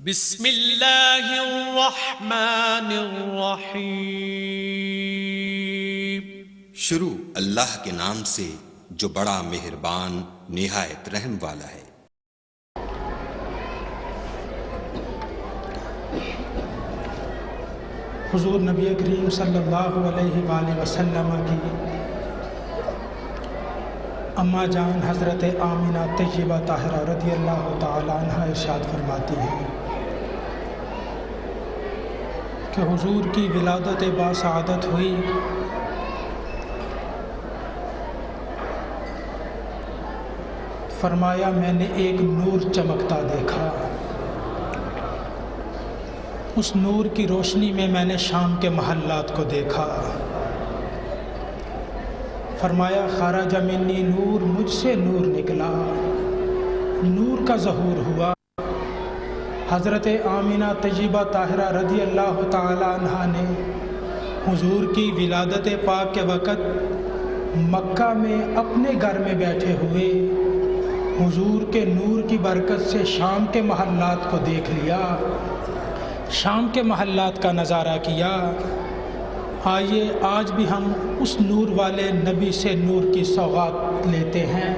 بسم اللہ الرحمن الرحیم۔ شروع اللہ کے نام سے جو بڑا مہربان نہایت رحم والا ہے۔ حضور نبی کریم صلی اللہ علیہ وآلہ وسلم کی اماں جان حضرت آمنہ طیبہ طاہرہ رضی اللہ تعالی عنہ ارشاد فرماتی ہیں کہ حضور کی ولادت باسعادت ہوئی، فرمایا میں نے ایک نور چمکتا دیکھا، اس نور کی روشنی میں میں نے شام کے محلات کو دیکھا۔ فرمایا خرج منی نور، مجھ سے نور نکلا، نور کا ظہور ہوا۔ حضرت آمنہ طیبہ طاہرہ رضی اللہ تعالی عنہ نے حضور کی ولادت پاک کے وقت مکہ میں اپنے گھر میں بیٹھے ہوئے حضور کے نور کی برکت سے شام کے محلات کو دیکھ لیا، شام کے محلات کا نظارہ کیا۔ آئیے آج بھی ہم اس نور والے نبی سے نور کی سوغات لیتے ہیں۔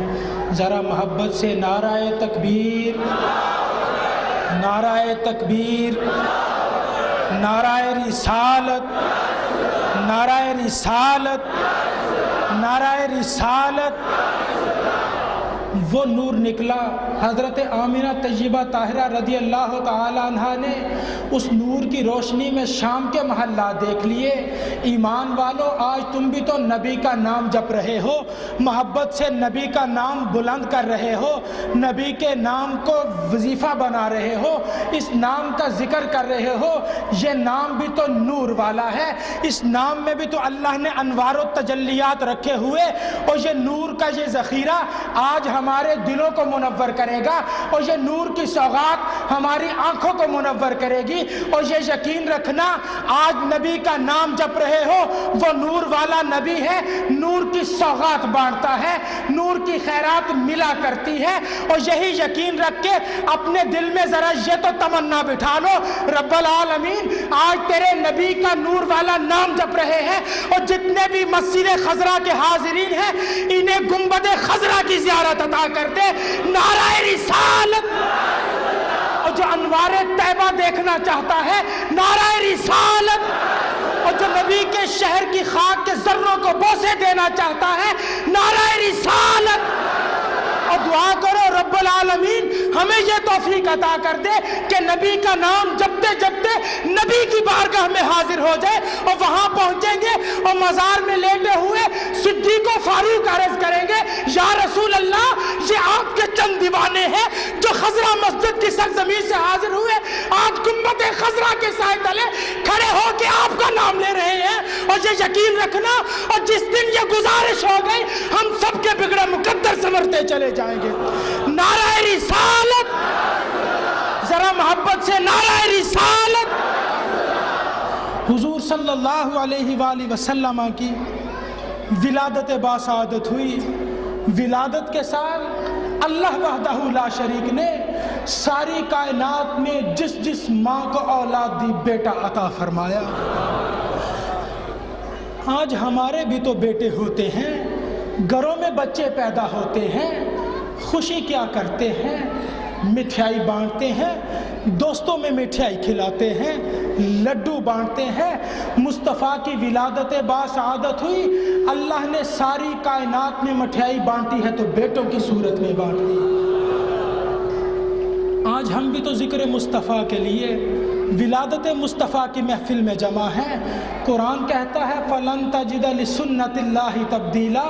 ذرا محبت سے نعرہ تکبیر، نعرہ تکبیر، نعرہ رسالت، نعرہ رسالت، نعرہ رسالت۔ وہ نور نکلا۔ حضرت آمنہ طیبہ طاہرہ رضی اللہ تعالی عنہ نے اس نور کی روشنی میں شام کے محلات دیکھ لیے۔ ایمان والو، آج تم بھی تو نبی کا نام جپ رہے ہو، محبت سے نبی کا نام بلند کر رہے ہو، نبی کے نام کو وظیفہ بنا رہے ہو، اس نام کا ذکر کر رہے ہو۔ یہ نام بھی تو نور والا ہے، اس نام میں بھی تو اللہ نے انوار و تجلیات رکھے ہوئے، اور یہ نور کا یہ ذخیرہ آج ہمارے دلوں کو منور کرے گا، اور یہ نور کی سوغات ہماری آنکھوں کو منور کرے گی۔ اور یہ یقین رکھنا، آج نبی کا نام جپ رہے ہو، وہ نور والا نبی ہے، نور کی سوغات بانٹتا ہے، نور کی خیرات ملا کرتی ہے۔ اور یہی یقین رکھ کے اپنے دل میں ذرا یہ تو تمنا بٹھا لو، رب العالمین آج تیرے نبی کا نور والا نام جپ رہے ہیں، اور جتنے بھی مسجد خضرا کے حاضرین ہیں انہیں گنبد خضرا کی زیارت عطا کر دے۔ نعرہ رسالت۔ اور جو انوار طیبہ دیکھنا چاہتا ہے، نعرہ رسالت۔ اور جو نبی کے شہر کی خاک کے ذروں کو بوسے دینا چاہتا ہے، نعرہ رسالت۔ اور دعا کرو رب العالمین ہمیں یہ توفیق عطا کر دے کہ نبی کا نام جپتے جپتے نبی کی بارگاہ میں حاضر ہو جائے، اور وہاں پہنچیں گے اور مزار میں لیٹے ہوئے صدیق و فاروق عرض کریں گے، یا رسول اللہ یہ آپ کے چند دیوانے ہیں جو خضرا مسجد کی سرزمین سے حاضر ہوئے، آج گنبد خضرا کے سائے تلے کھڑے ہو کے آپ کا نام لے رہے ہیں۔ اور یہ یقین رکھنا، اور جس دن یہ گزارش ہو گئی ہم سب کے بگڑے مقدر سمرتے چلے جائیں گے۔ نعرہ رسالت، ذرا محبت سے نعرہ رسالت۔ حضور صلی اللہ علیہ وآلہ وسلم کی ولادت باسعادت ہوئی۔ ولادت کے ساتھ اللہ وحدہ لا شریک نے ساری کائنات میں جس جس ماں کو اولاد دی بیٹا عطا فرمایا۔ آج ہمارے بھی تو بیٹے ہوتے ہیں، گھروں میں بچے پیدا ہوتے ہیں، خوشی کیا کرتے ہیں؟ مٹھائی بانٹتے ہیں، دوستوں میں مٹھائی کھلاتے ہیں، لڈو بانٹتے ہیں۔ مصطفیٰ کی ولادت باسعادت ہوئی، اللہ نے ساری کائنات میں مٹھائی بانٹی ہے تو بیٹوں کی صورت میں بانٹ دی۔ آج ہم بھی تو ذکر مصطفیٰ کے لیے ولادت مصطفیٰ کی محفل میں جمع ہیں۔ قرآن کہتا ہے فَلَن تَجِدَ لِسُنَّتِ اللَّهِ تَبْدِيلًا،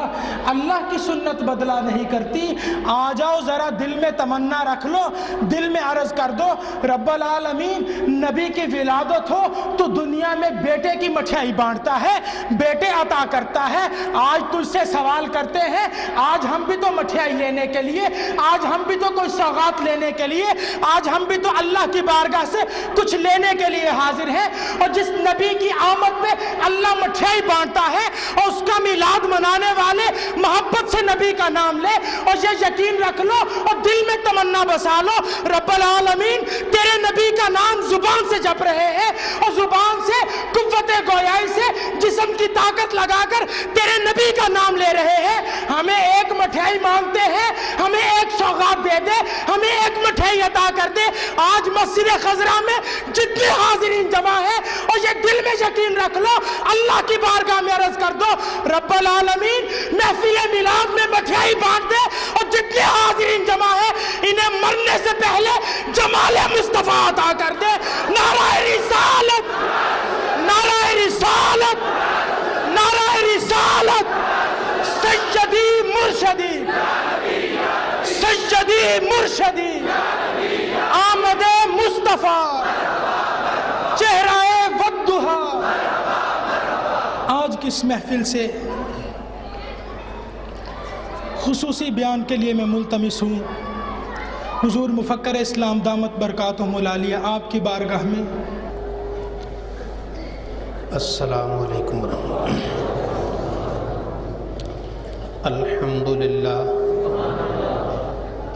اللہ کی سنت بدلا نہیں کرتی۔ آ جاؤ ذرا دل میں تمنا رکھ لو، دل میں عرض کر دو، رب العالمین نبی کی ولادت ہو تو دنیا میں بیٹے کی مٹھائی بانٹتا ہے، بیٹے عطا کرتا ہے۔ آج تجھ سے سوال کرتے ہیں، آج ہم بھی تو مٹھائی لینے کے لیے، آج ہم بھی تو کوئی سوغات لینے کے لیے، آج ہم بھی تو اللہ کی بارگاہ سے کچھ لینے کے لیے حاضر ہیں۔ اور جس نبی کی آمد پہ اللہ مٹھائی بانٹتا ہے اور اس کا میلاد منانے والے محبت سے نبی کا نام لے، اور یہ یقین رکھ لو اور دل میں میں تمنا بسا لو، رب العالمین تیرے نبی کا نام زبان سے جپ رہے ہیں اور زبان سے قوت گویائی سے جسم کی طاقت لگا کر تیرے نبی کا نام لے رہے ہیں۔ ہمیں ایک مٹھائی مانگتے ہیں، ہمیں ایک سوغات دے دے، ہمیں ایک مٹھائی عطا کر دے۔ آج مسجد خضرا میں جتنے حاضرین جمع ہیں، اور یہ دل میں یقین رکھ لو، اللہ کی بارگاہ میں عرض کر دو، رب العالمین محفل میلاد میں مٹھائی بانٹ دے، اور جتنے حاضرین جمع ہیں انہیں مرنے سے پہلے جمال مصطفیٰ عطا کر دے۔ نعرہ رسالت، نعرہ رسالت، نعرہ رسالت، سیدی مرشدی، سیدی مرشدی، آمد مصطفیٰ، چہرہ والضحیٰ۔ آج کی اس محفل سے خصوصی بیان کے لیے میں ملتمس ہوں حضور مفکر اسلام دامت برکاتہم العالیہ آپ کی بارگاہ میں۔ السلام علیکم ورحمۃ اللہ۔ الحمدللہ،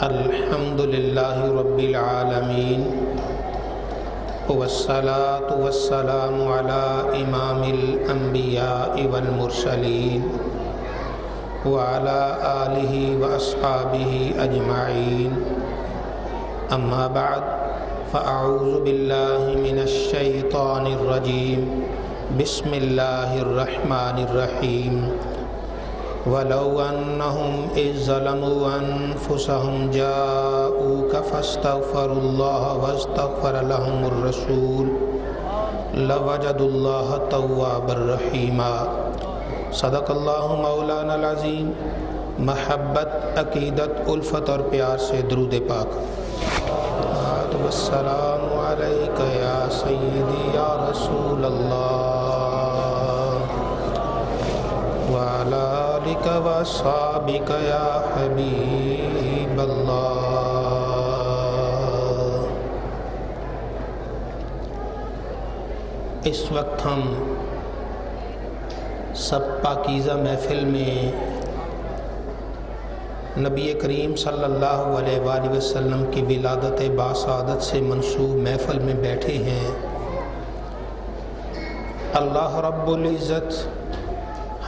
الحمدللہ رب العالمین، والصلاة والسلام علی امام الانبیاء والمرسلین وعلى آلہ واصحابہ اجمعین، اما بعد فاعوذ باللہ من الشیطان الرجیم، بسم اللہ الرحمن الرحیم۔ وَلَوْ أَنَّهُمْ إِذْ ظَلَمُوا أَنفُسَهُمْ جَاءُوكَ فَاسْتَغْفَرُوا اللَّهَ وَاسْتَغْفَرَ لَهُمُ الرَّسُولُ لَوَجَدُوا اللَّهَ تَوَّابًا رَحِيمًا۔ صدق اللہ مولانا العظیم۔ محبت، عقیدت، الفت اور پیار سے درود پاک۔ والسلام علیک یا سیدی یا رسول اللہ، وعلی آلک واصحابک یا حبیب اللہ۔ اس وقت ہم سب پاکیزہ محفل میں نبی کریم صلی اللہ علیہ وآلہ وسلم کی ولادت باسعادت سے منسوب محفل میں بیٹھے ہیں۔ اللہ رب العزت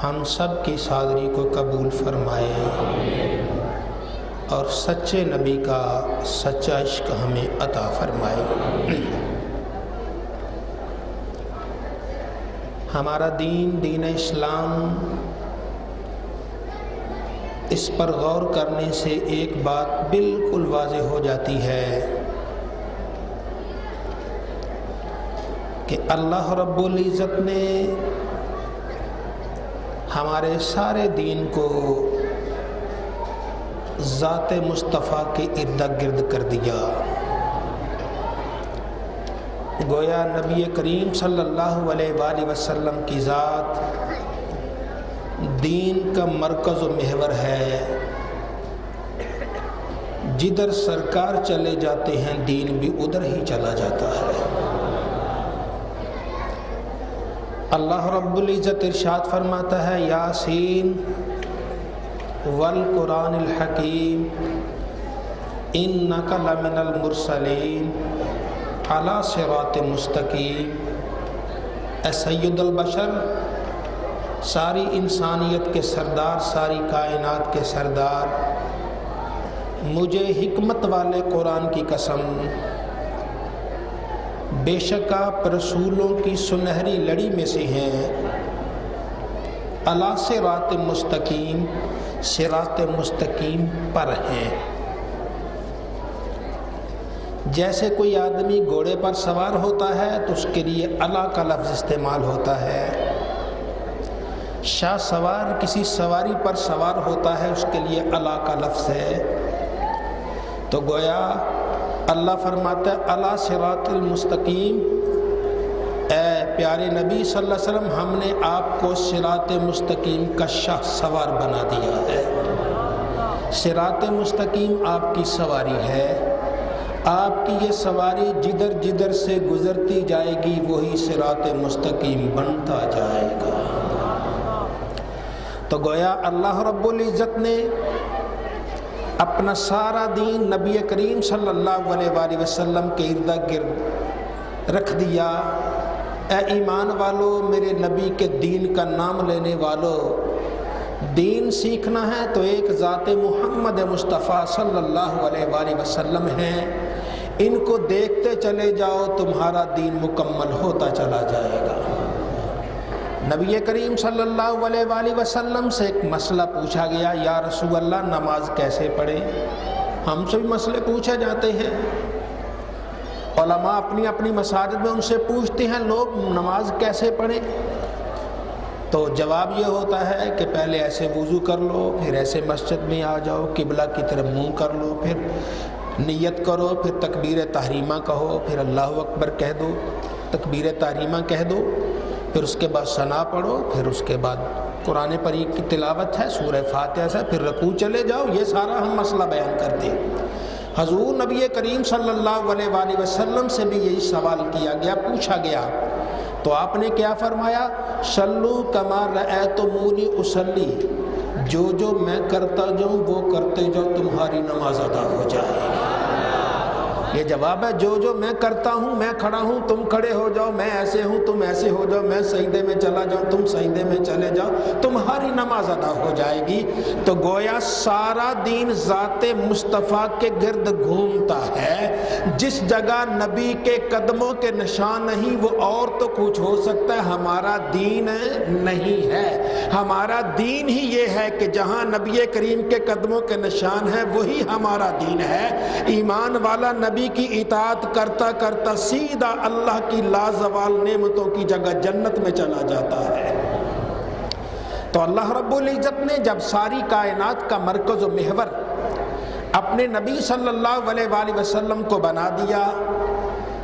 ہم سب کی حاضری کو قبول فرمائے اور سچے نبی کا سچا عشق ہمیں عطا فرمائے۔ ہمارا دین، دین اسلام، اس پر غور کرنے سے ایک بات بالکل واضح ہو جاتی ہے کہ اللہ رب العزت نے ہمارے سارے دین کو ذات مصطفیٰ کے ارد گرد کر دیا۔ گویا نبی کریم صلی اللہ علیہ وآلہ وسلم کی ذات دین کا مرکز و محور ہے۔ جدھر سرکار چلے جاتے ہیں دین بھی ادھر ہی چلا جاتا ہے۔ اللہ رب العزت ارشاد فرماتا ہے، یاسین والقرآن الحکیم انک لمن المرسلین علی صراط مستقیم۔ اے سید البشر، ساری انسانیت کے سردار، ساری کائنات کے سردار، مجھے حکمت والے قرآن کی قسم، بے شک آپ رسولوں کی سنہری لڑی میں سے ہیں۔ علی صراط مستقیم، صراط مستقیم پر ہیں۔ جیسے کوئی آدمی گھوڑے پر سوار ہوتا ہے تو اس کے لیے علی کا لفظ استعمال ہوتا ہے۔ شاہ سوار کسی سواری پر سوار ہوتا ہے، اس کے لیے علی کا لفظ ہے۔ تو گویا اللہ فرماتا ہے علی صراط المستقیم، اے پیارے نبی صلی اللہ علیہ وسلم، ہم نے آپ کو صراط مستقیم کا شاہ سوار بنا دیا ہے۔ صراط مستقیم آپ کی سواری ہے۔ آپ کی یہ سواری جدھر جدھر سے گزرتی جائے گی وہی صراط مستقیم بنتا جائے گا۔ تو گویا اللہ رب العزت نے اپنا سارا دین نبی کریم صلی اللہ علیہ وآلہ وسلم کے ارد گرد رکھ دیا۔ اے ایمان والو، میرے نبی کے دین کا نام لینے والو، دین سیکھنا ہے تو ایک ذات محمد مصطفیٰ صلی اللہ علیہ وآلہ وسلم ہیں، ان کو دیکھتے چلے جاؤ، تمہارا دین مکمل ہوتا چلا جائے گا۔ نبی کریم صلی اللہ علیہ وآلہ وسلم سے ایک مسئلہ پوچھا گیا، یا رسول اللہ نماز کیسے پڑھیں؟ ہم سے بھی مسئلے پوچھے جاتے ہیں، علماء اپنی اپنی مساجد میں ان سے پوچھتے ہیں لوگ نماز کیسے پڑھیں؟ تو جواب یہ ہوتا ہے کہ پہلے ایسے وضو کر لو، پھر ایسے مسجد میں آ جاؤ، قبلہ کی طرف منہ کر لو، پھر نیت کرو، پھر تکبیر تحریمہ کہو، پھر اللہ اکبر کہہ دو، تکبیر تحریمہ کہہ دو، پھر اس کے بعد ثنا پڑھو، پھر اس کے بعد قرآن پاک کی تلاوت ہے، سورہ فاتحہ سے، پھر رکوع چلے جاؤ۔ یہ سارا ہم مسئلہ بیان کرتے ہیں۔ حضور نبی کریم صلی اللہ علیہ وآلہ وسلم سے بھی یہی سوال کیا گیا، پوچھا گیا، تو آپ نے کیا فرمایا؟ صلو کما رأیتمونی اصلی، جو میں کرتا جاؤں وہ کرتے جاؤ، تمہاری نماز ادا ہو جائے گی۔ یہ جواب ہے، جو میں کرتا ہوں، میں کھڑا ہوں تم کھڑے ہو جاؤ، میں ایسے ہوں تم ایسے ہو جاؤ، میں سجدے میں چلا جاؤں تم سجدے میں چلے جاؤ، تمہاری نماز ادا ہو جائے گی۔ تو گویا سارا دین ذات مصطفیٰ کے گرد گھومتا ہے۔ جس جگہ نبی کے قدموں کے نشان نہیں، وہ اور تو کچھ ہو سکتا ہے، ہمارا دین نہیں ہے۔ ہمارا دین ہی یہ ہے کہ جہاں نبی کریم کے قدموں کے نشان ہیں وہی ہمارا دین ہے۔ ایمان والا نبی کی اطاعت کرتا کرتا سیدھا اللہ کی لازوال نعمتوں کی جگہ جنت میں چلا جاتا ہے۔ تو اللہ رب العزت نے جب ساری کائنات کا مرکز و محور اپنے نبی صلی اللہ علیہ وآلہ وسلم کو بنا دیا،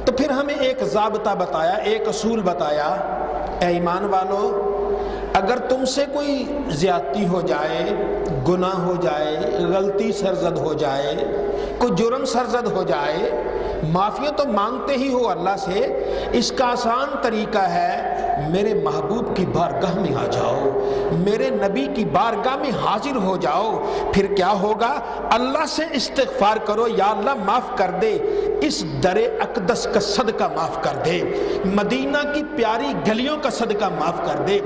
تو پھر ہمیں ایک ضابطہ بتایا، ایک اصول بتایا، اے ایمان والو، اگر تم سے کوئی زیادتی ہو جائے، گناہ ہو جائے، غلطی سرزد ہو جائے، کوئی جرم سرزد ہو جائے، معافی تو مانگتے ہی ہو اللہ سے، اس کا آسان طریقہ ہے میرے محبوب کی بارگاہ میں آ جاؤ، میرے نبی کی بارگاہ میں حاضر ہو جاؤ۔ پھر کیا ہوگا؟ اللہ سے استغفار کرو، یا اللہ معاف کر دے، اس در اقدس کا صدقہ معاف کر دے، مدینہ کی پیاری گلیوں کا صدقہ معاف کر دے،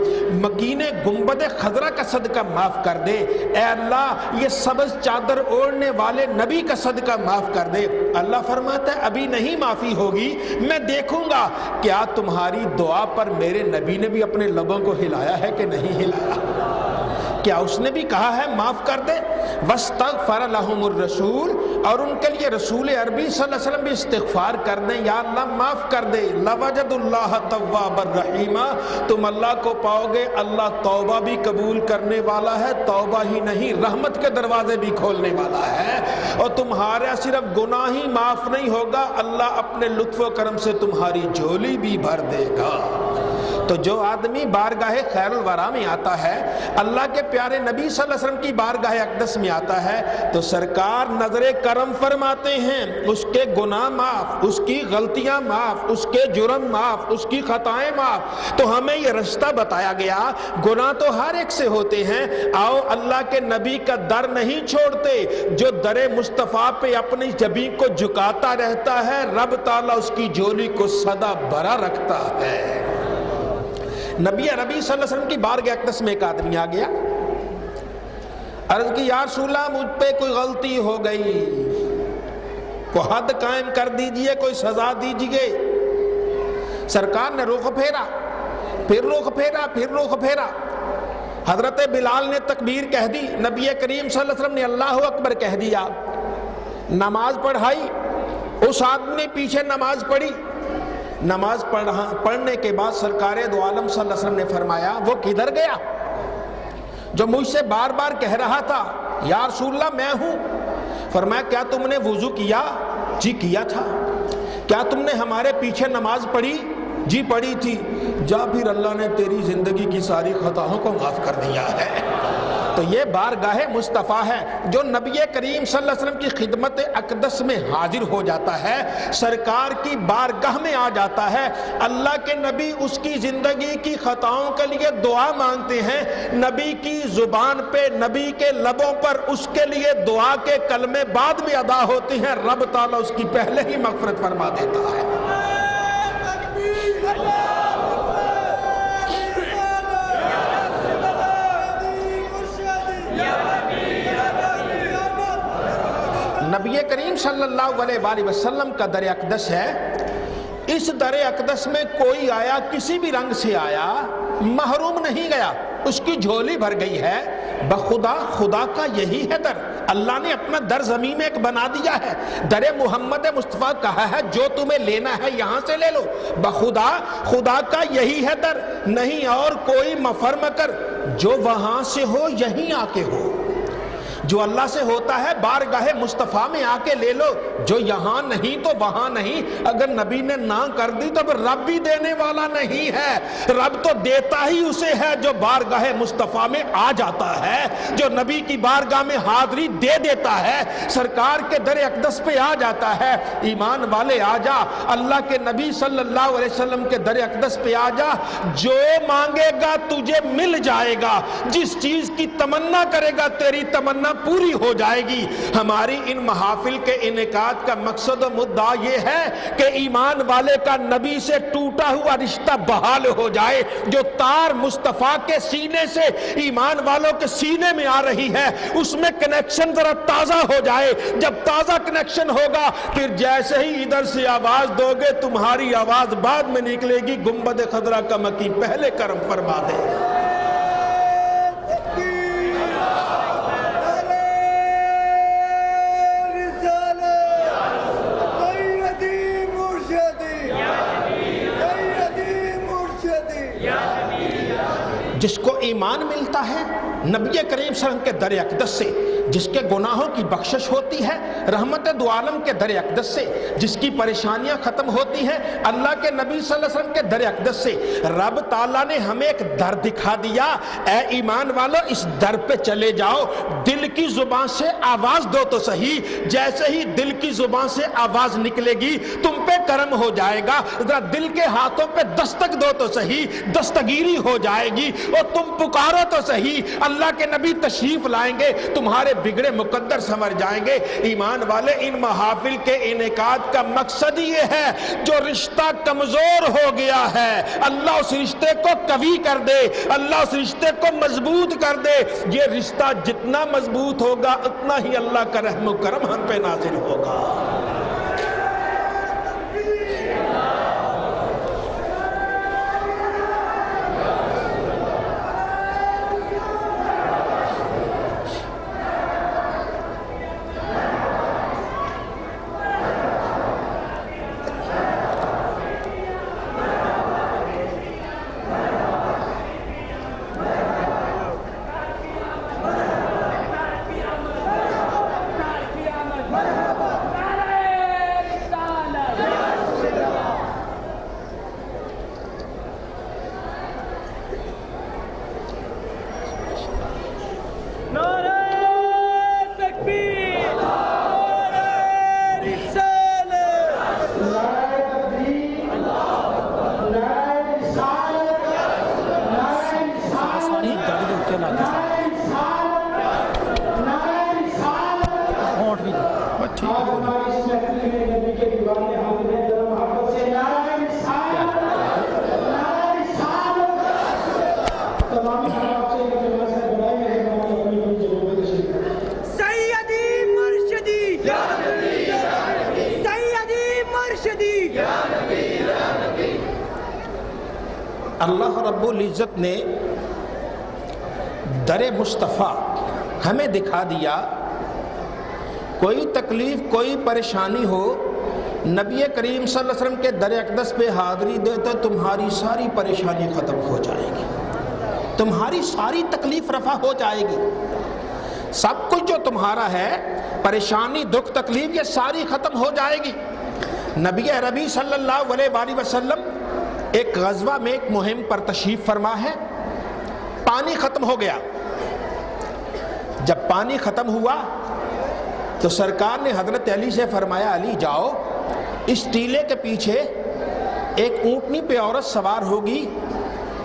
مکین گنبد خضرا کا صدقہ معاف کر دے، اے اللہ یہ سبز چادر اوڑھنے والے نبی کا صدقہ معاف کر دے۔ اللہ فرماتا ہے ابھی نہیں معافی ہوگی، میں دیکھوں گا کیا تمہاری دعا پر میرے نبی نے بھی اپنے لبوں کو ہلایا ہے کہ نہیں ہلایا، کیا اس نے بھی کہا ہے معاف کر دے؟ وَاسْتَغْفَرَ لَهُمُ الرَّسُولُ، اور ان کے لیے رسول عربی صلی اللہ علیہ وسلم بھی استغفار کر دیں، یا اللہ معاف کر دے، لَوَجَدُ اللَّهَ تَوَّابًا رَحِيمًا، تم اللہ کو پاؤ گے اللہ توبہ بھی قبول کرنے والا ہے، توبہ ہی نہیں رحمت کے دروازے بھی کھولنے والا ہے، اور تمہارا صرف گناہ ہی معاف نہیں ہوگا، اللہ اپنے لطف و کرم سے تمہاری جھولی بھی بھر دے گا۔ تو جو آدمی بارگاہ خیر الورا میں آتا ہے، اللہ کے پیارے نبی صلی اللہ علیہ وسلم کی بارگاہ اقدس میں آتا ہے، تو سرکار نظر کرم فرماتے ہیں، اس کے گناہ معاف، اس کی غلطیاں معاف، اس کے جرم معاف، اس کی خطائیں معاف۔ تو ہمیں یہ رستہ بتایا گیا، گناہ تو ہر ایک سے ہوتے ہیں، آؤ اللہ کے نبی کا در نہیں چھوڑتے، جو در مصطفیٰ پہ اپنی جبین کو جھکاتا رہتا ہے، رب تعالیٰ اس کی جھولی کو سدا بھرا رکھتا ہے۔ نبی عربی صلی اللہ علیہ وسلم کی بارگاہ اقدس میں ایک آدمی آ گیا، عرض کی یا رسول اللہ مجھ پہ کوئی غلطی ہو گئی، کوئی حد قائم کر دیجئے، کوئی سزا دیجئے۔ سرکار نے رخ پھیرا، پھر رخ پھیرا، پھر رخ پھیرا۔ حضرت بلال نے تکبیر کہہ دی، نبی کریم صلی اللہ علیہ وسلم نے اللہ اکبر کہہ دیا، نماز پڑھائی، اس آدمی نے پیچھے نماز پڑھی۔ نماز پڑھنے کے بعد سرکار دو عالم صلی اللہ علیہ وسلم نے فرمایا وہ کدھر گیا جو مجھ سے بار بار کہہ رہا تھا یا رسول اللہ میں ہوں؟ فرمایا کیا تم نے وضو کیا؟ جی کیا تھا۔ کیا تم نے ہمارے پیچھے نماز پڑھی؟ جی پڑھی تھی۔ جا پھر اللہ نے تیری زندگی کی ساری خطاؤں کو معاف کر دیا ہے۔ تو یہ بارگاہ مصطفیٰ ہے جو نبی کریم صلی اللہ علیہ وسلم کی خدمت اقدس میں حاضر ہو جاتا ہے، سرکار کی بارگاہ میں آ جاتا ہے۔ اللہ کے نبی اس کی زندگی کی خطاؤں کے لیے دعا مانگتے ہیں، نبی کی زبان پہ، نبی کے لبوں پر اس کے لیے دعا کے کلمے بعد میں ادا ہوتے ہیں، رب تعالیٰ اس کی پہلے ہی مغفرت فرما دیتا ہے۔ نبی کریم صلی اللہ علیہ وآلہ وسلم کا در اقدس ہے، اس در اقدس میں کوئی آیا، کسی بھی رنگ سے آیا، محروم نہیں گیا، اس کی جھولی بھر گئی ہے۔ بخدا خدا کا یہی ہے در، اللہ نے اپنا در زمین میں ایک بنا دیا ہے، در محمد مصطفیٰ کہا ہے جو تمہیں لینا ہے یہاں سے لے لو۔ بخدا خدا کا یہی ہے در، نہیں اور کوئی مفر مکر، جو وہاں سے ہو یہیں آ کے ہو، جو اللہ سے ہوتا ہے بارگاہ مصطفیٰ میں آ کے لے لو، جو یہاں نہیں تو وہاں نہیں۔ اگر نبی نے نہ کر دی تو رب بھی دینے والا نہیں ہے، رب تو دیتا ہی اسے ہے جو بارگاہ مصطفیٰ میں آ جاتا ہے، جو نبی کی بارگاہ میں حاضری دے دیتا ہے، سرکار کے در اقدس پہ آ جاتا ہے۔ ایمان والے آ جا، اللہ کے نبی صلی اللہ علیہ وسلم کے در اقدس پہ آ جا، جو مانگے گا تجھے مل جائے گا، جس چیز کی تمنا کرے گا تیری تمنا پوری ہو جائے گی۔ ہماری ان محافل کے انعقاد کا مقصد و مدعا یہ ہے کہ ایمان والے کا نبی سے ٹوٹا ہوا رشتہ بحال ہو جائے، جو تار مصطفیٰ کے سینے سے ایمان والوں کے سینے میں آ رہی ہے اس میں کنیکشن ذرا تازہ ہو جائے۔ جب تازہ کنیکشن ہوگا پھر جیسے ہی ادھر سے آواز دو گے تمہاری آواز بعد میں نکلے گی، گنبد خضرا کا مکی پہلے کرم فرما دے۔ جس کو ایمان ملتا ہے نبی کریم صلی اللہ علیہ وسلم کے در اقدس سے، جس کے گناہوں کی بخشش ہوتی ہے رحمت دو عالم کے در اقدس سے، جس کی پریشانیاں ختم ہوتی ہیں اللہ کے نبی صلی اللہ علیہ وسلم کے در اقدس سے، رب تعالیٰ نے ہمیں ایک در دکھا دیا۔ اے ایمان والو اس در پہ چلے جاؤ، دل کی زبان سے آواز دو تو صحیح، جیسے ہی دل کی زبان سے آواز نکلے گی تم پہ کرم ہو جائے گا، ذرا دل کے ہاتھوں پہ دستک دو تو صحیح، دستگیری ہو جائے گی، اور تم پکارو تو صحیح، اللہ کے نبی تشریف لائیں گے، تمہارے بگڑے مقدر سنور جائیں گے۔ ایمان والے ان محافل کے انعقاد کا مقصد یہ ہے جو رشتہ کمزور ہو گیا ہے اللہ اس رشتے کو قوی کر دے، اللہ اس رشتے کو مضبوط کر دے۔ یہ رشتہ جتنا مضبوط ہوگا اتنا ہی اللہ کا رحم و کرم ہم پہ نازل ہوگا۔ اللہ رب العزت نے در مصطفیٰ ہمیں دکھا دیا، کوئی تکلیف کوئی پریشانی ہو نبی کریم صلی اللہ علیہ وسلم کے در اقدس پہ حاضری دے تو تمہاری ساری پریشانی ختم ہو جائے گی، تمہاری ساری تکلیف رفع ہو جائے گی، سب کچھ جو تمہارا ہے پریشانی دکھ تکلیف یہ ساری ختم ہو جائے گی۔ نبی عربی صلی اللہ علیہ وآلہ وسلم ایک غزوہ میں ایک مہم پر تشریف فرما ہے، پانی ختم ہو گیا، جب پانی ختم ہوا تو سرکار نے حضرت علی سے فرمایا علی جاؤ اس ٹیلے کے پیچھے ایک اونٹنی پہ عورت سوار ہوگی،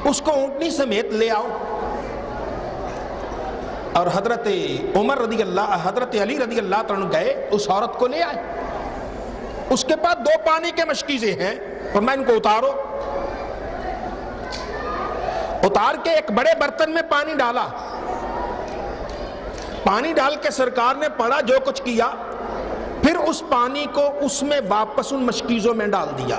اس کو اونٹنی سمیت لے آؤ۔ اور حضرت علی رضی اللہ عنہ گئے، اس عورت کو لے آئے۔ اس کے پاس 2 پانی کے مشکیزیں ہیں، فرمایا ان کو اتارو۔ اتار کے ایک بڑے برتن میں پانی ڈالا، پانی ڈال کے سرکار نے پڑھا جو کچھ کیا، پھر اس پانی کو اس میں واپس ان مشکیزوں میں ڈال دیا۔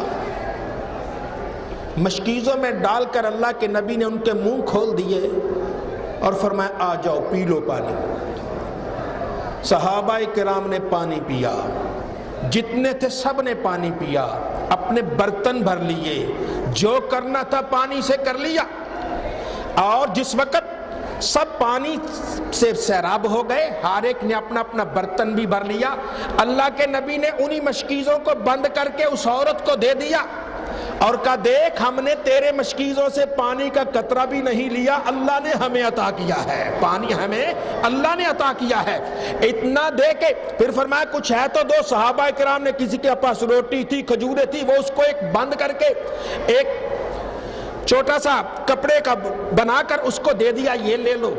مشکیزوں میں ڈال کر اللہ کے نبی نے ان کے منہ کھول دیے اور فرمایا آ جاؤ پی لو پانی۔ صحابہ کرام نے پانی پیا، جتنے تھے سب نے پانی پیا، اپنے برتن بھر لیے، جو کرنا تھا پانی سے کر لیا۔ اور جس وقت سب پانی سے سیراب ہو گئے، ہر ایک نے اپنا اپنا برتن بھی بھر لیا، اللہ کے نبی نے انہی مشکیزوں کو بند کر کے اس عورت کو دے دیا اور کہا دیکھ ہم نے تیرے مشکیزوں سے پانی کا قطرہ بھی نہیں لیا، اللہ نے ہمیں عطا کیا ہے، پانی ہمیں اللہ نے عطا کیا ہے۔ اتنا دے کے پھر فرمایا کچھ ہے تو دو۔ صحابہ کرام نے کسی کے پاس روٹی تھی، کھجوریں تھی، وہ اس کو ایک بند کر کے ایک چھوٹا سا کپڑے کا بنا کر اس کو دے دیا، یہ لے لو،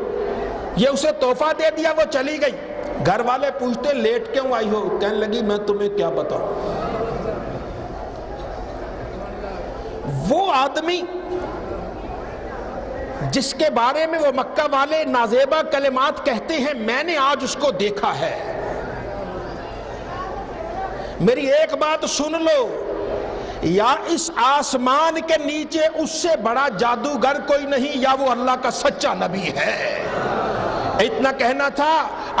یہ اسے تحفہ دے دیا، وہ چلی گئی۔ گھر والے پوچھتے لیٹ کیوں آئی ہو؟ کہنے لگی میں تمہیں کیا بتاؤں۔ وہ آدمی جس کے بارے میں وہ مکہ والے نازیبہ کلمات کہتے ہیں میں نے آج اس کو دیکھا ہے۔ میری ایک بات سن لو، یا اس آسمان کے نیچے اس سے بڑا جادوگر کوئی نہیں، یا وہ اللہ کا سچا نبی ہے۔ اتنا کہنا تھا۔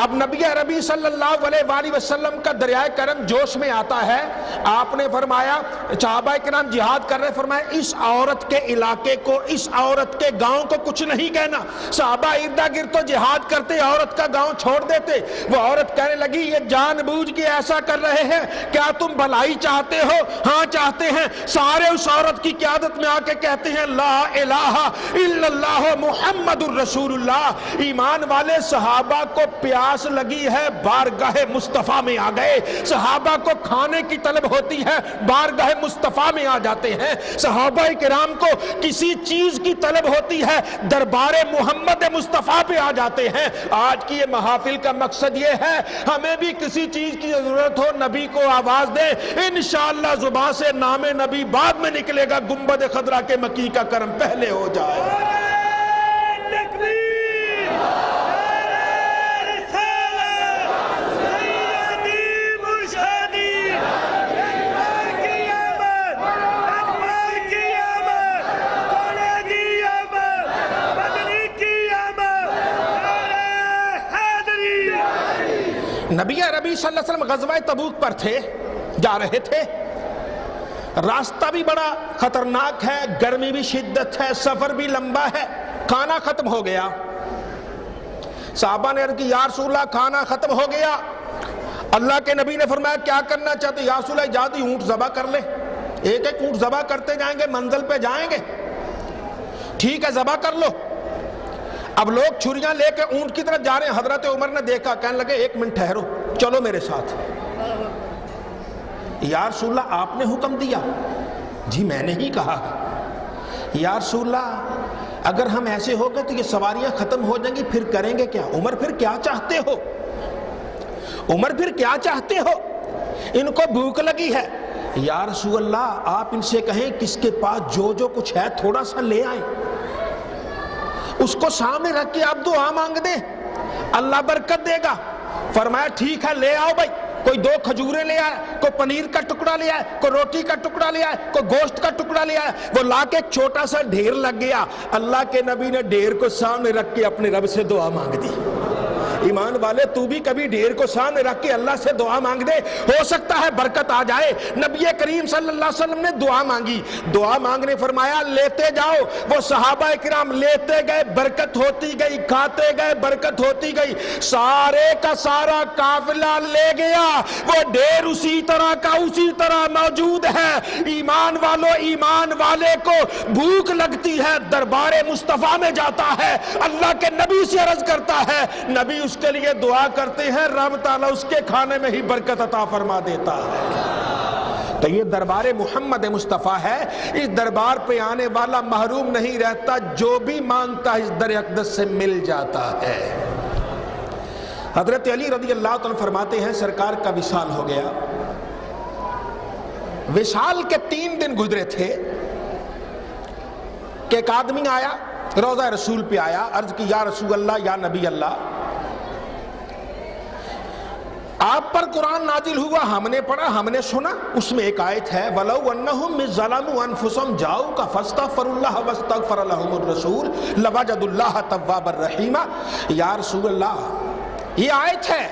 اب نبی عربی صلی اللہ علیہ وآلہ وسلم کا دریائے کرم جوش میں آتا ہے، آپ نے فرمایا صحابہ کرام جہاد کر رہے، فرمایا اس عورت کے علاقے کو، اس عورت کے گاؤں کو کچھ نہیں کہنا۔ صحابہ اردا گرد تو جہاد کرتے، عورت کا گاؤں چھوڑ دیتے۔ وہ عورت کہنے لگی یہ جان بوجھ کے ایسا کر رہے ہیں، کیا تم بھلائی چاہتے ہو؟ ہاں چاہتے ہیں۔ سارے اس عورت کی قیادت میں آ کے کہتے ہیں لا الہ الا اللہ محمد الرسول اللہ۔ ایمان والے صحابہ کو پیاس لگی ہے، بارگاہ مصطفیٰ میں آ گئے۔ صحابہ کو کھانے کی طلب ہوتی ہے، بارگاہ مصطفیٰ میں آ جاتے ہیں۔ صحابہ کرام کو کسی چیز کی طلب ہوتی ہے، دربار محمد مصطفیٰ پہ آ جاتے ہیں۔ آج کی یہ محافل کا مقصد یہ ہے ہمیں بھی کسی چیز کی ضرورت ہو نبی کو آواز دیں، انشاءاللہ زبان سے نام نبی بعد میں نکلے گا، گنبد خضرا کے مکی کا کرم پہلے ہو جائے۔ نبی عربی صلی اللہ علیہ وسلم غزوہ تبوک پر تھے، جا رہے تھے، راستہ بھی بڑا خطرناک ہے، گرمی بھی شدت ہے، سفر بھی لمبا ہے، کھانا ختم ہو گیا۔ صحابہ نے عرض کی یا رسول اللہ کھانا ختم ہو گیا۔ اللہ کے نبی نے فرمایا کیا کرنا چاہتے؟ یا رسول اللہ جاتی اونٹ ذبح کر لے، ایک ایک اونٹ ذبح کرتے جائیں گے، منزل پہ جائیں گے۔ ٹھیک ہے ذبح کر لو۔ اب لوگ چھریاں لے کے اونٹ کی طرف جا رہے ہیں، حضرت عمر نے دیکھا، کہنے لگے ایک منٹ ٹھہرو، چلو میرے ساتھ۔ یا رسول اللہ آپ نے حکم دیا؟ جی میں نے ہی کہا۔ یا رسول اللہ اگر ہم ایسے ہو گئے تو یہ سواریاں ختم ہو جائیں گی، پھر کریں گے کیا؟ عمر پھر کیا چاہتے ہو؟ عمر پھر کیا چاہتے ہو؟ ان کو بھوک لگی ہے۔ یا رسول اللہ آپ ان سے کہیں کس کے پاس جو کچھ ہے تھوڑا سا لے آئیں، اس کو سامنے رکھ کے آپ دعا مانگ دیں، اللہ برکت دے گا۔ فرمایا ٹھیک ہے لے آؤ بھائی۔ کوئی 2 کھجوریں لے آئے، کوئی پنیر کا ٹکڑا لے آئے، کوئی روٹی کا ٹکڑا لے آئے، کوئی گوشت کا ٹکڑا لے آئے۔ وہ لا کے ایک چھوٹا سا ڈھیر لگ گیا۔ اللہ کے نبی نے ڈھیر کو سامنے رکھ کے اپنے رب سے دعا مانگ دی۔ ایمان والے تو بھی کبھی ڈھیر کو سامنے رکھ کے اللہ سے دعا مانگ دے، ہو سکتا ہے برکت آ جائے۔ نبی کریم صلی اللہ علیہ وسلم نے دعا مانگی، دعا مانگنے فرمایا لیتے جاؤ۔ وہ صحابہ کرام لیتے گئے، برکت ہوتی گئی، کھاتے گئے، برکت ہوتی گئی۔ سارے کا سارا قافلہ لے گیا، وہ ڈھیر اسی طرح کا اسی طرح موجود ہے۔ ایمان والو، ایمان والے کو بھوک لگتی ہوتی ہے دربار مصطفیٰ میں جاتا ہے, اللہ کے نبی سے عرض کرتا ہے, نبی اس کے لیے دعا کرتے ہیں, رب تعالیٰ اس کے کھانے میں ہی برکت عطا فرما دیتا ہے. تو یہ دربار محمد مصطفیٰ ہے. اس دربار پہ آنے والا محروم نہیں رہتا, جو بھی مانگتا ہے اس در اقدس سے مل جاتا ہے. حضرت علی رضی اللہ عنہ فرماتے ہیں سرکار کا وصال ہو گیا. وصال کے 3 دن گزرے تھے کہ ایک آدمی آیا, روضہ رسول پہ آیا, عرض کی یا رسول اللہ, یا نبی اللہ, آپ پر قرآن نازل ہوا, ہم نے پڑھا, ہم نے سنا, اس میں ایک آیت ہے وَلَوْ أَنَّهُمْ إِذْ ظَلَمُوا أَنفُسَهُمْ جَاءُوكَ فَاسْتَغْفَرُوا اللَّهَ وَاسْتَغْفَرَ لَهُمُ الرَّسُولُ لَوَجَدُوا اللَّهَ تَوَّابًا رَحِيمًا. یا رسول اللہ, یہ آیت ہے,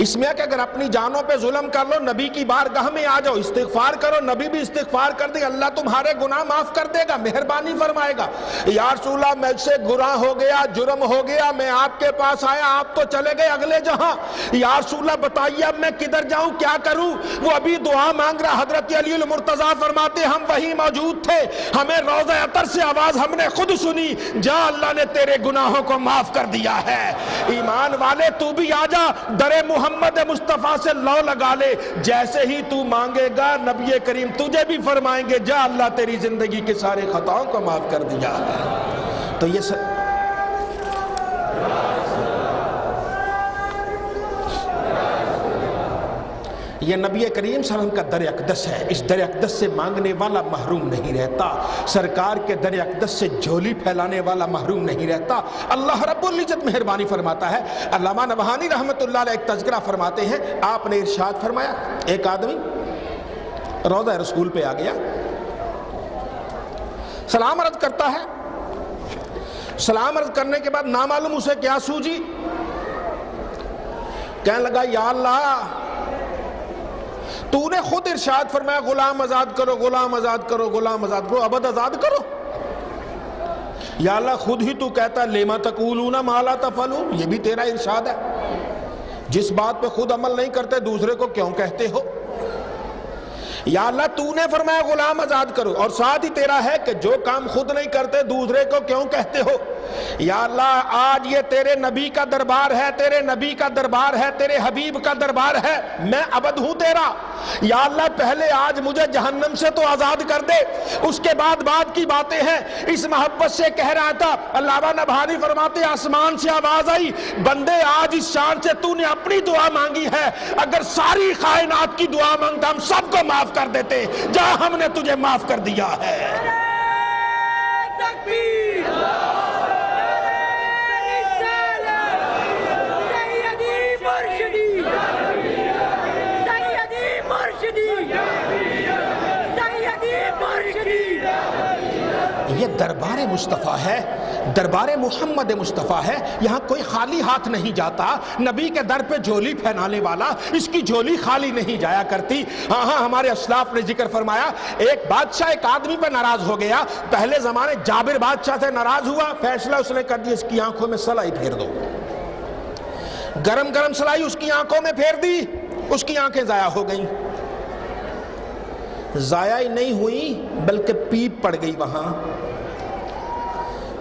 اس میں کہ اگر اپنی جانوں پہ ظلم کر لو, نبی کی بارگاہ میں آ جاؤ, استغفار کرو, نبی بھی استغفار کر دے, اللہ تمہارے گناہ معاف کر دے گا, مہربانی فرمائے گا. یا رسول اللہ, مجھ سے گناہ ہو گیا, جرم ہو گیا, میں آپ کے پاس آیا, آپ تو چلے گئے اگلے جہاں. یا رسول اللہ بتائیے اب میں کدھر جاؤں, کیا کروں؟ وہ ابھی دعا مانگ رہا. حضرت علی المرتضیٰ فرماتے ہم وہیں موجود تھے, ہمیں روضہ عطر سے آواز ہم نے خود سنی, جا اللہ نے تیرے گناہوں کو معاف کر دیا ہے. ایمان والے تو بھی آ جا, در محمد مصطفیٰ سے لو لگا لے, جیسے ہی تو مانگے گا نبی کریم تجھے بھی فرمائیں گے جا اللہ تیری زندگی کے سارے خطاؤں کو معاف کر دیا ہے. تو یہ نبی کریم صلی اللہ علیہ وسلم کا در اقدس ہے. اس در اقدس سے مانگنے والا محروم نہیں رہتا, سرکار کے در اقدس سے جھولی پھیلانے والا محروم نہیں رہتا. اللہ رب العزت مہربانی فرماتا ہے. علامہ نبہانی رحمت اللہ علیہ ایک تذکرہ فرماتے ہیں, آپ نے ارشاد فرمایا ایک آدمی روضہ رسول پہ آ گیا, سلام عرض کرتا ہے, سلام عرض کرنے کے بعد نامعلوم اسے کیا سوجی, کہنے لگا یا اللہ تو نے خود ارشاد فرمایا غلام آزاد کرو, غلام آزاد کرو, غلام آزاد کرو, عبد آزاد کرو. یا اللہ خود ہی تو کہتا ہے لما تقولون ما لا تفعلون, یہ بھی تیرا ارشاد ہے, جس بات پہ خود عمل نہیں کرتے دوسرے کو کیوں کہتے ہو. یا اللہ تو نے فرمایا غلام آزاد کرو, اور ساتھ ہی تیرا ہے کہ جو کام خود نہیں کرتے دوسرے کو کیوں کہتے ہو. یا اللہ آج یہ تیرے نبی کا دربار ہے, تیرے نبی کا دربار ہے, تیرے حبیب کا دربار ہے, میں عبد ہوں تیرا. یا اللہ پہلے آج مجھے جہنم سے تو آزاد کر دے, اس کے بعد بعد کی باتیں ہیں. اس محبت سے کہہ رہا تھا. علامہ نبہانی فرماتے آسمان سے آواز آئی, بندے آج اس شان سے تو نے اپنی دعا مانگی ہے, اگر ساری کائنات کی دعا مانگتا ہم سب کو معاف کر دیتے, جہاں ہم نے تجھے معاف کر دیا ہے. یہ دربار مصطفیٰ ہے, دربار محمد مصطفیٰ ہے. یہاں کوئی خالی ہاتھ نہیں جاتا. نبی کے در پہ جھولی پھیلانے والا, اس کی جھولی خالی نہیں جایا کرتی. ہاں ہمارے اسلاف نے ذکر فرمایا, ایک بادشاہ ایک آدمی پہ ناراض ہو گیا. پہلے زمانے جابر بادشاہ سے ناراض ہوا, فیصلہ اس نے کر دیا اس کی آنکھوں میں سلائی پھیر دو. گرم گرم سلائی اس کی آنکھوں میں پھیر دی, اس کی آنکھیں ضائع ہو گئیں. ضائع ہی نہیں ہوئی بلکہ پیپ پڑ گئی. وہاں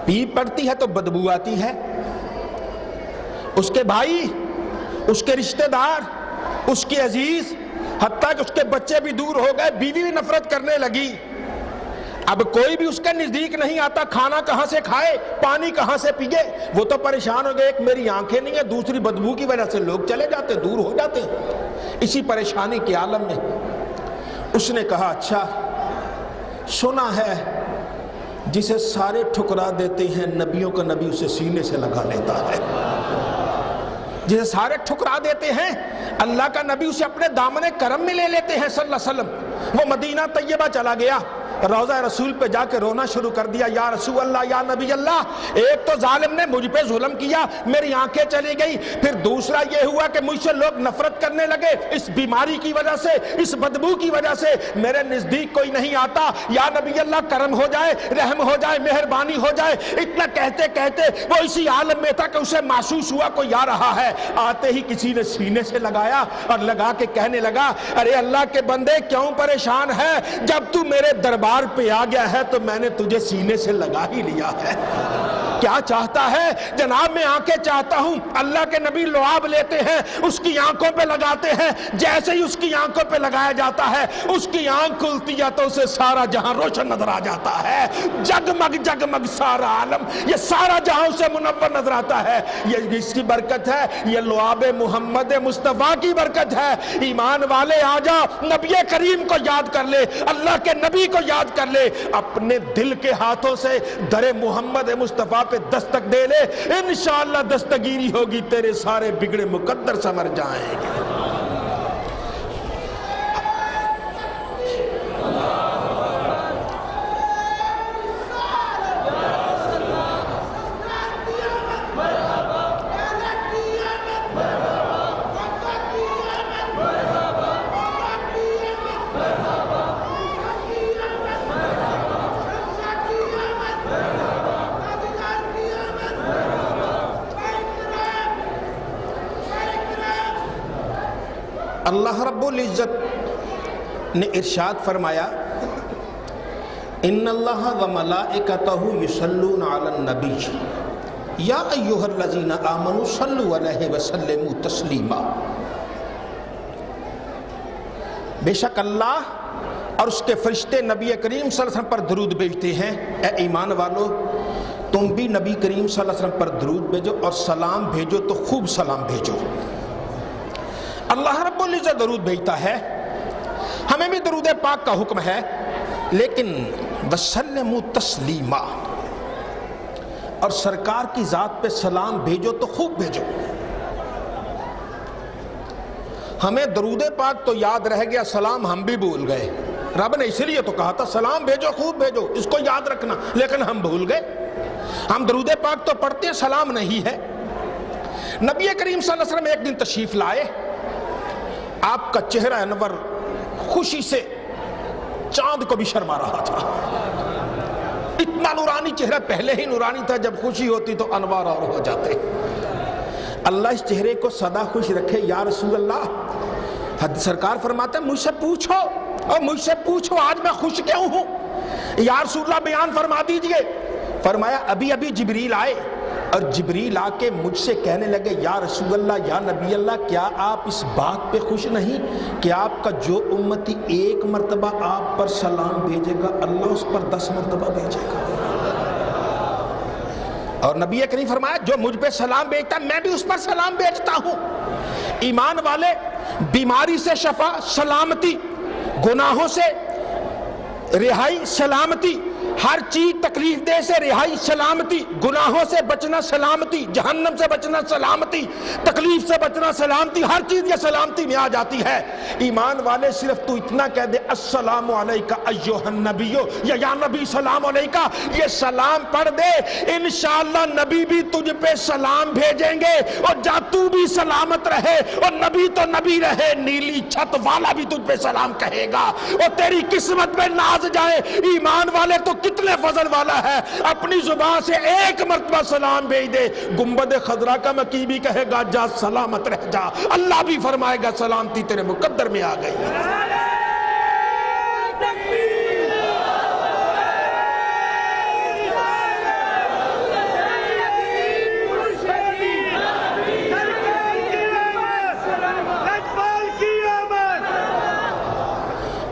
پیپ پڑتی ہے تو بدبو آتی ہے. اس کے بھائی, اس کے رشتہ دار, اس کے عزیز, حتیٰ کہ اس کے بچے بھی دور ہو گئے, بیوی بھی نفرت کرنے لگی. اب کوئی بھی اس کے نزدیک نہیں آتا, کھانا کہاں سے کھائے, پانی کہاں سے پیے. وہ تو پریشان ہو گئے, ایک میری آنکھیں نہیں ہے, دوسری بدبو کی وجہ سے لوگ چلے جاتے, دور ہو جاتے. اسی پریشانی کے عالم میں اس نے کہا اچھا سنا ہے جسے سارے ٹھکرا دیتے ہیں نبیوں کا نبی اسے سینے سے لگا لیتا ہے. جسے سارے ٹھکرا دیتے ہیں اللہ کا نبی اسے اپنے دامن کرم میں لے لیتے ہیں صلی اللہ علیہ وسلم. وہ مدینہ طیبہ چلا گیا, روضہ رسول پہ جا کے رونا شروع کر دیا, یا رسول اللہ, یا نبی اللہ, ایک تو ظالم نے مجھ پہ ظلم کیا, میری آنکھیں چلی گئی, پھر دوسرا یہ ہوا کہ مجھ سے لوگ نفرت کرنے لگے, اس بیماری کی وجہ سے, اس بدبو کی وجہ سے میرے نزدیک کوئی نہیں آتا. یا نبی اللہ کرم ہو جائے, رحم ہو جائے, مہربانی ہو جائے. اتنا کہتے کہتے وہ اسی عالم میں تھا کہ اسے محسوس ہوا کوئی آ رہا ہے. آتے ہی کسی نے سینے سے لگایا اور لگا کے کہنے لگا ارے اللہ کے بندے کیوں پریشان ہے؟ جب تو میرے دربار پہ آ گیا ہے تو میں نے تجھے سینے سے لگا ہی لیا ہے۔ کیا چاہتا ہے؟ جناب میں آنکھیں چاہتا ہوں۔ اللہ کے نبی لعاب لیتے ہیں، اس کی آنکھوں پہ لگاتے ہیں، جیسے ہی اس کی آنکھوں پہ لگایا جاتا ہے اس کی آنکھ کھلتی ہے تو اسے سارا جہاں روشن نظر آ جاتا ہے، جگمگ جگمگ سارا عالم، یہ سارا جہاں اسے منور نظر آتا ہے۔ یہ اس کی برکت ہے، یہ لعاب محمد مصطفیٰ کی برکت ہے۔ ایمان والے آ جا، نبی کریم کو یاد کر لے، اللہ کے نبی کو یاد کر لے، اپنے دل کے ہاتھوں سے در محمد مصطفیٰ پہ دستک دے لے، انشاءاللہ دستگیری ہوگی، تیرے سارے بگڑے مقدر سمر جائیں گے۔ اللہ رب العزت نے ارشاد فرمایا ان اللہ و ملائکتہ یصلون علی النبی یا ایھا الذین آمنوا صلوا علیہ وسلموا تسلیما۔ بے شک اللہ اور اس کے فرشتے نبی کریم صلی اللہ علیہ وسلم پر درود بھیجتے ہیں۔ اے ایمان والو تم بھی نبی کریم صلی اللہ علیہ وسلم پر درود بھیجو اور سلام بھیجو تو خوب سلام بھیجو۔ اللہ رب العزت درود بھیجتا ہے، ہمیں بھی درود پاک کا حکم ہے، لیکن وسلموا تسلیما، اور سرکار کی ذات پہ سلام بھیجو تو خوب بھیجو۔ ہمیں درود پاک تو یاد رہ گیا، سلام ہم بھی بھول گئے۔ رب نے اسی لیے تو کہا تھا سلام بھیجو خوب بھیجو، اس کو یاد رکھنا، لیکن ہم بھول گئے۔ ہم درود پاک تو پڑھتے ہیں، سلام نہیں ہے۔ نبی کریم صلی اللہ علیہ وسلم ایک دن تشریف لائے، آپ کا چہرہ انور خوشی سے چاند کو بھی شرما رہا تھا، اتنا نورانی چہرہ، پہلے ہی نورانی تھا، جب خوشی ہوتی تو انوار اور ہو جاتے۔ اللہ اس چہرے کو سدا خوش رکھے یا رسول اللہ۔ سرکار فرماتے ہیں مجھ سے پوچھو، اور مجھ سے پوچھو آج میں خوش کیوں ہوں، یا رسول اللہ بیان فرما دیجئے۔ فرمایا ابھی ابھی جبریل آئے، اور جبریل آ کے مجھ سے کہنے لگے یا رسول اللہ، یا نبی اللہ، کیا آپ اس بات پہ خوش نہیں کہ آپ کا جو امتی ایک مرتبہ آپ پر سلام بھیجے گا اللہ اس پر 10 مرتبہ بھیجے گا؟ اور نبی کریم فرمایا جو مجھ پہ سلام بھیجتا ہے میں بھی اس پر سلام بھیجتا ہوں۔ ایمان والے، بیماری سے شفا سلامتی، گناہوں سے رہائی سلامتی، ہر چیز تکلیف دہ سے رہائی سلامتی، گناہوں سے بچنا سلامتی، جہنم سے بچنا سلامتی، تکلیف سے بچنا سلامتی، ہر چیز یہ سلامتی میں آ جاتی ہے۔ ایمان والے صرف تو اتنا کہہ دے السلام علیکہ ایھا النبی، یا نبی سلام علیکہ، یہ سلام پڑھ دے، انشاءاللہ نبی بھی تجھ پہ سلام بھیجیں گے، اور جا تو بھی سلامت رہے، اور نبی تو نبی رہے، نیلی چھت والا بھی تجھ پہ سلام کہے گا، اور تیری قسمت پہ ناز جائے۔ ایمان والے تو کتنے فضل والا ہے، اپنی زبان سے ایک مرتبہ سلام بھیج دے، گنبد خضرا کا مکی بھی کہے گا جا سلامت رہ جا، اللہ بھی فرمائے گا سلامتی تیرے مقدر میں آ گئی۔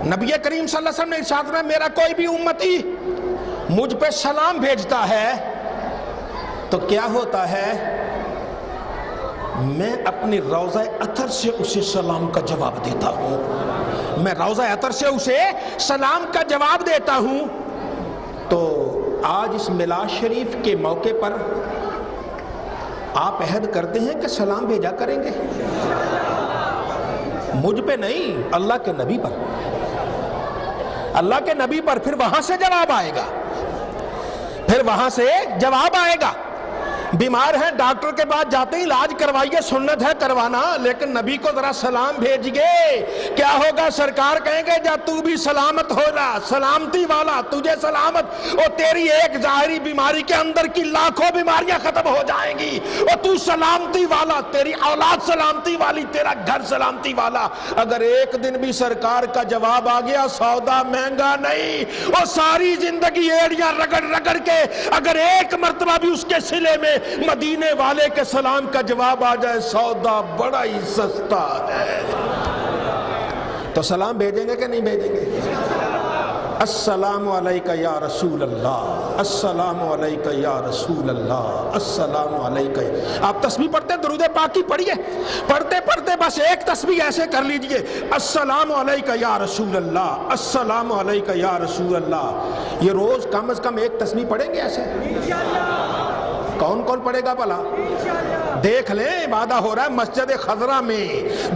نبی کریم صلی اللہ علیہ وسلم نے ارشاد میں میرا کوئی بھی امتی مجھ پہ سلام بھیجتا ہے تو کیا ہوتا ہے، میں اپنی روضہ اطہر سے اسے سلام کا جواب دیتا ہوں، میں روضہ اطہر سے اسے سلام کا جواب دیتا ہوں۔ تو آج اس میلاد شریف کے موقع پر آپ عہد کرتے ہیں کہ سلام بھیجا کریں گے، مجھ پہ نہیں، اللہ کے نبی پر، اللہ کے نبی پر، پھر وہاں سے جواب آئے گا، پھر وہاں سے جواب آئے گا۔ بیمار ہیں ڈاکٹر کے پاس جاتے ہیں علاج کروائیے، سنت ہے کروانا، لیکن نبی کو ذرا سلام بھیجیے، کیا ہوگا؟ سرکار کہیں گے جا تو بھی سلامت ہو جا، سلامتی والا، تجھے سلامت، اور تیری ایک ظاہری بیماری کے اندر کی لاکھوں بیماریاں ختم ہو جائیں گی، اور تو سلامتی والا، تیری اولاد سلامتی والی، تیرا گھر سلامتی والا۔ اگر ایک دن بھی سرکار کا جواب آ گیا سودا مہنگا نہیں، اور ساری زندگی ایڑیاں رگڑ رگڑ کے اگر ایک مرتبہ بھی اس کے سلے میں مدینے والے کے سلام کا جواب آ جائے، سودا بڑا ہی سستا ہے۔ تو سلام بھیجیں گے کہ نہیں بھیجیں گے؟ السلام علیکہ یا رسول اللہ، السلام علیکہ یا رسول اللہ، السلام علیکہ۔ آپ تسبیح پڑھتے ہیں، درود پاک کی پڑھیے، پڑھتے پڑھتے بس ایک تسبیح ایسے کر لیجئے، السلام علیکہ یا رسول اللہ، السلام علیکہ یا رسول اللہ۔ یہ روز کم از کم ایک تسبیح پڑھیں گے ایسے؟ کون کون پڑھے گا بھلا؟ دیکھ لیں، وعدہ ہو رہا ہے مسجد خضرا میں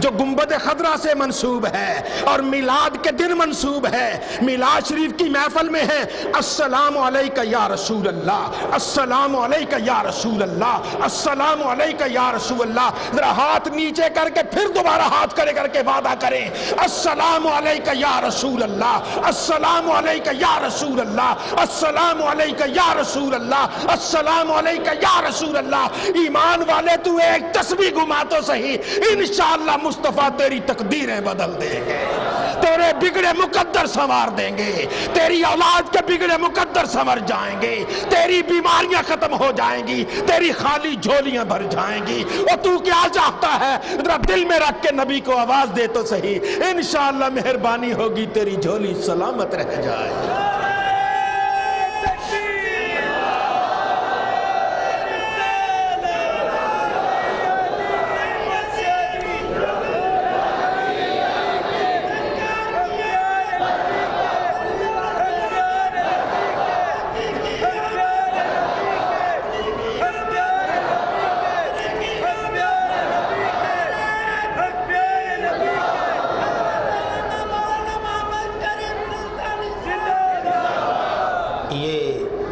جو گنبد خضرا سے منسوب ہے اور میلاد کے دن منسوب ہے، میلاد شریف کی محفل میں ہے، السلام علیکہ یا رسول اللہ، السلام علیکہ یا رسول اللہ، السلام علیکہ یا رسول اللہ۔ ذرا ہاتھ نیچے کر کے پھر دوبارہ ہاتھ کھڑے کر کے وعدہ کریں، السلام علیکہ یا رسول اللہ، السلام علیکہ یا رسول اللہ، السلام علیکہ یا رسول اللہ، السلام علیکہ یا رسول اللہ۔ ایمان والے تو ایک تسبیح گھما تو صحیح، انشاءاللہ مصطفیٰ تیری تقدیریں بدل دیں گے، تیرے بگڑے مقدر سنوار دیں گے، تیری اولاد کے بگڑے مقدر سنور جائیں گے، تیری بیماریاں ختم ہو جائیں گی، تیری خالی جھولیاں بھر جائیں گی۔ اور تو کیا چاہتا ہے؟ ذرا دل میں رکھ کے نبی کو آواز دے تو صحیح، انشاءاللہ مہربانی ہوگی تیری جھولی سلامت رہ جائے۔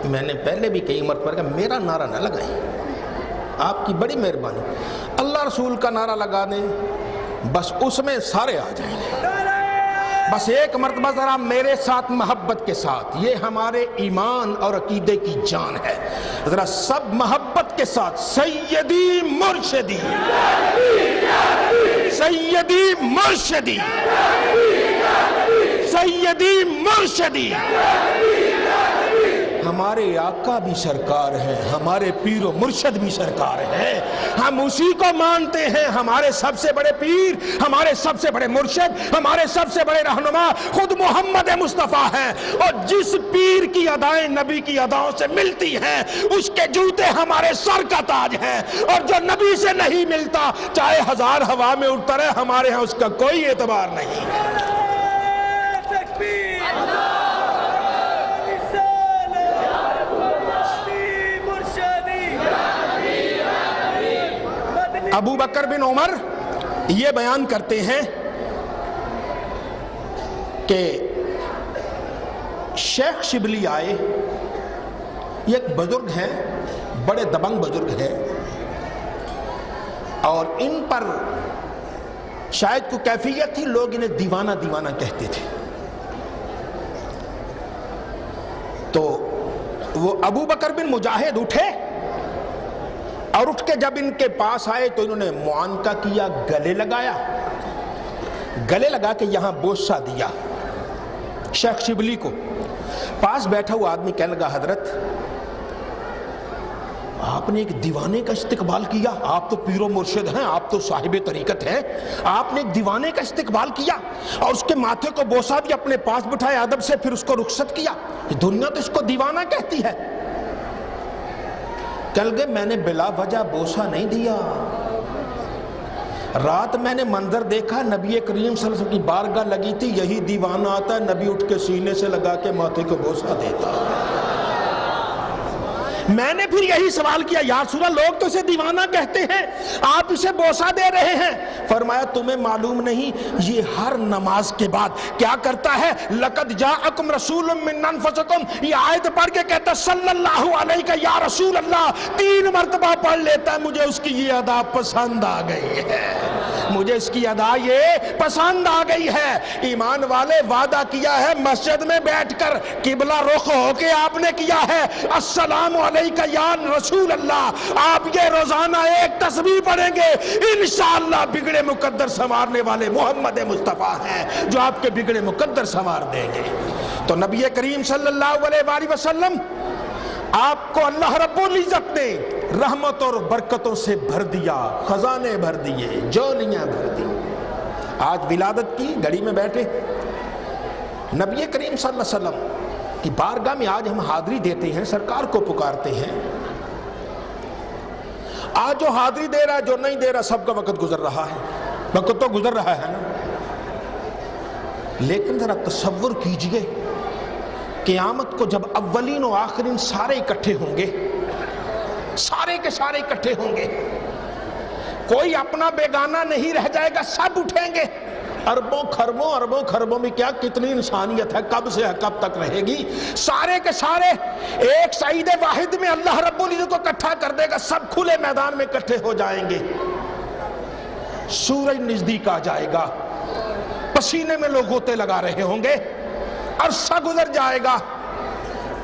میں نے پہلے بھی کئی مرتبہ کہا میرا نعرہ نہ لگائیں، آپ کی بڑی مہربانی، اللہ رسول کا نعرہ لگا دیں، بس اس میں سارے آ جائیں گے۔ بس ایک مرتبہ ذرا میرے ساتھ محبت کے ساتھ، یہ ہمارے ایمان اور عقیدے کی جان ہے، ذرا سب محبت کے ساتھ سیدی مرشدی، سیدی مرشدی، سیدی مرشدی۔ ہمارے آقا بھی سرکار ہیں، ہمارے پیر و مرشد بھی سرکار ہیں، ہم اسی کو مانتے ہیں، ہمارے سب سے بڑے پیر، ہمارے سب سے بڑے مرشد، ہمارے سب سے بڑے رہنما خود محمد مصطفیٰ ہیں، اور جس پیر کی ادائیں نبی کی اداؤں سے ملتی ہیں اس کے جوتے ہمارے سر کا تاج ہیں، اور جو نبی سے نہیں ملتا چاہے ہزار ہوا میں اڑتا رہے، ہمارے ہاں اس کا کوئی اعتبار نہیں۔ ابو بکر بن عمر یہ بیان کرتے ہیں کہ شیخ شبلی آئے، یہ ایک بزرگ ہیں، بڑے دبنگ بزرگ ہیں، اور ان پر شاید کوئی کیفیت تھی، لوگ انہیں دیوانہ دیوانہ کہتے تھے۔ تو وہ ابو بکر بن مجاہد اٹھے، اور اٹھ کے جب ان کے پاس آئے تو انہوں نے معانقہ کیا، گلے لگایا، گلے لگا کے یہاں بوسہ دیا شیخ شبلی کو۔ پاس بیٹھا ہوا آدمی کہنے لگا حضرت آپ نے ایک دیوانے کا استقبال کیا، آپ تو پیر و مرشد ہیں، آپ تو صاحب طریقت ہیں، آپ نے ایک دیوانے کا استقبال کیا اور اس کے ماتھے کو بوسہ دیا، اپنے پاس بٹھایا ادب سے، پھر اس کو رخصت کیا۔ دنیا تو اس کو دیوانہ کہتی ہے۔ کل گئے میں نے بلا وجہ بوسہ نہیں دیا، رات میں نے منظر دیکھا، نبی کریم صلی اللہ علیہ وسلم کی بارگاہ لگی تھی، یہی دیوانہ آتا ہے، نبی اٹھ کے سینے سے لگا کے ماتھے کو بوسہ دیتا۔ میں نے پھر یہی سوال کیا یا رسول اللہ لوگ تو اسے دیوانہ کہتے ہیں، آپ اسے بوسہ دے رہے ہیں۔ فرمایا تمہیں معلوم نہیں یہ ہر نماز کے بعد کیا کرتا ہے؟ لقد جاءکم رسول من انفسکم، یہ آیت پڑھ کے کہتا صلی اللہ علیہ یا رسول اللہ 3 مرتبہ پڑھ لیتا ہے، مجھے اس کی یہ ادا پسند آ گئی ہے، مجھے اس کی ادا یہ پسند آ گئی ہے۔ ایمان والے وعدہ کیا ہے مسجد میں بیٹھ کر قبلہ رخ ہو کے آپ نے کیا ہے السلام علیکہ یا رسول اللہ، آپ یہ روزانہ ایک تسبیح پڑھیں گے انشاءاللہ بگڑے مقدر سنوارنے والے محمد مصطفیٰ ہیں جو آپ کے بگڑے مقدر سنوار دیں گے۔ تو نبی کریم صلی اللہ علیہ وآلہ وسلم آپ کو اللہ رب العزت نے رحمت اور برکتوں سے بھر دیا، خزانے بھر دیے، جولیاں بھر دی۔ آج ولادت کی گھڑی میں بیٹھے نبی کریم صلی اللہ علیہ وسلم کی بارگاہ میں آج ہم حاضری دیتے ہیں، سرکار کو پکارتے ہیں۔ آج جو حاضری دے رہا ہے جو نہیں دے رہا سب کا وقت گزر رہا ہے، وقت تو گزر رہا ہے نا، لیکن ذرا تصور کیجئے قیامت کو جب اولین و آخرین سارے اکٹھے ہوں گے، سارے کے سارے اکٹھے ہوں گے، کوئی اپنا بیگانہ نہیں رہ جائے گا، سب اٹھیں گے، اربوں خربوں میں کیا کتنی انسانیت ہے، کب سے ہے کب تک رہے گی، سارے کے سارے ایک سعید واحد میں اللہ رب العزت کو اکٹھا کر دے گا، سب کھلے میدان میں اکٹھے ہو جائیں گے، سورج نزدیک آ جائے گا، پسینے میں لوگ غوطے لگا رہے ہوں گے، عرصہ گزر جائے گا،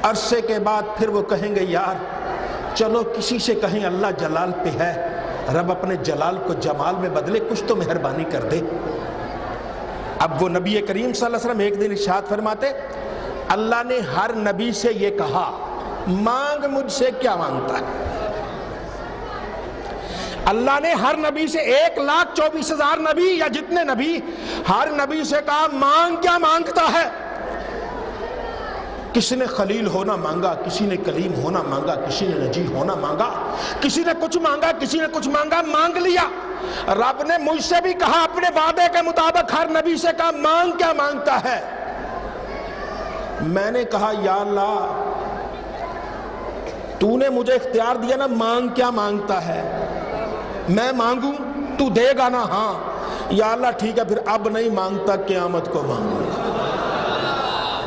عرصے کے بعد پھر وہ کہیں گے یار چلو کسی سے کہیں اللہ جلال پہ ہے، رب اپنے جلال کو جمال میں بدلے، کچھ تو مہربانی کر دے۔ اب وہ نبی کریم صلی اللہ علیہ وسلم ایک دن ارشاد فرماتے اللہ نے ہر نبی سے یہ کہا مانگ مجھ سے کیا مانگتا ہے، اللہ نے ہر نبی سے 1,24,000 نبی یا جتنے نبی ہر نبی سے کہا مانگ کیا مانگتا ہے۔ کسی نے خلیل ہونا مانگا، کسی نے کلیم ہونا مانگا، کسی نے نجی ہونا مانگا، کسی نے کچھ مانگا، کسی نے کچھ مانگا، مانگ لیا۔ رب نے مجھ سے بھی کہا اپنے وعدے کے مطابق ہر نبی سے کہا مانگ کیا مانگتا ہے۔ میں نے کہا یا اللہ تو نے مجھے اختیار دیا نا، مانگ کیا مانگتا ہے، میں مانگوں تو دے گا نا؟ ہاں یا اللہ ٹھیک ہے پھر اب نہیں مانگتا، قیامت کو مانگوں گا،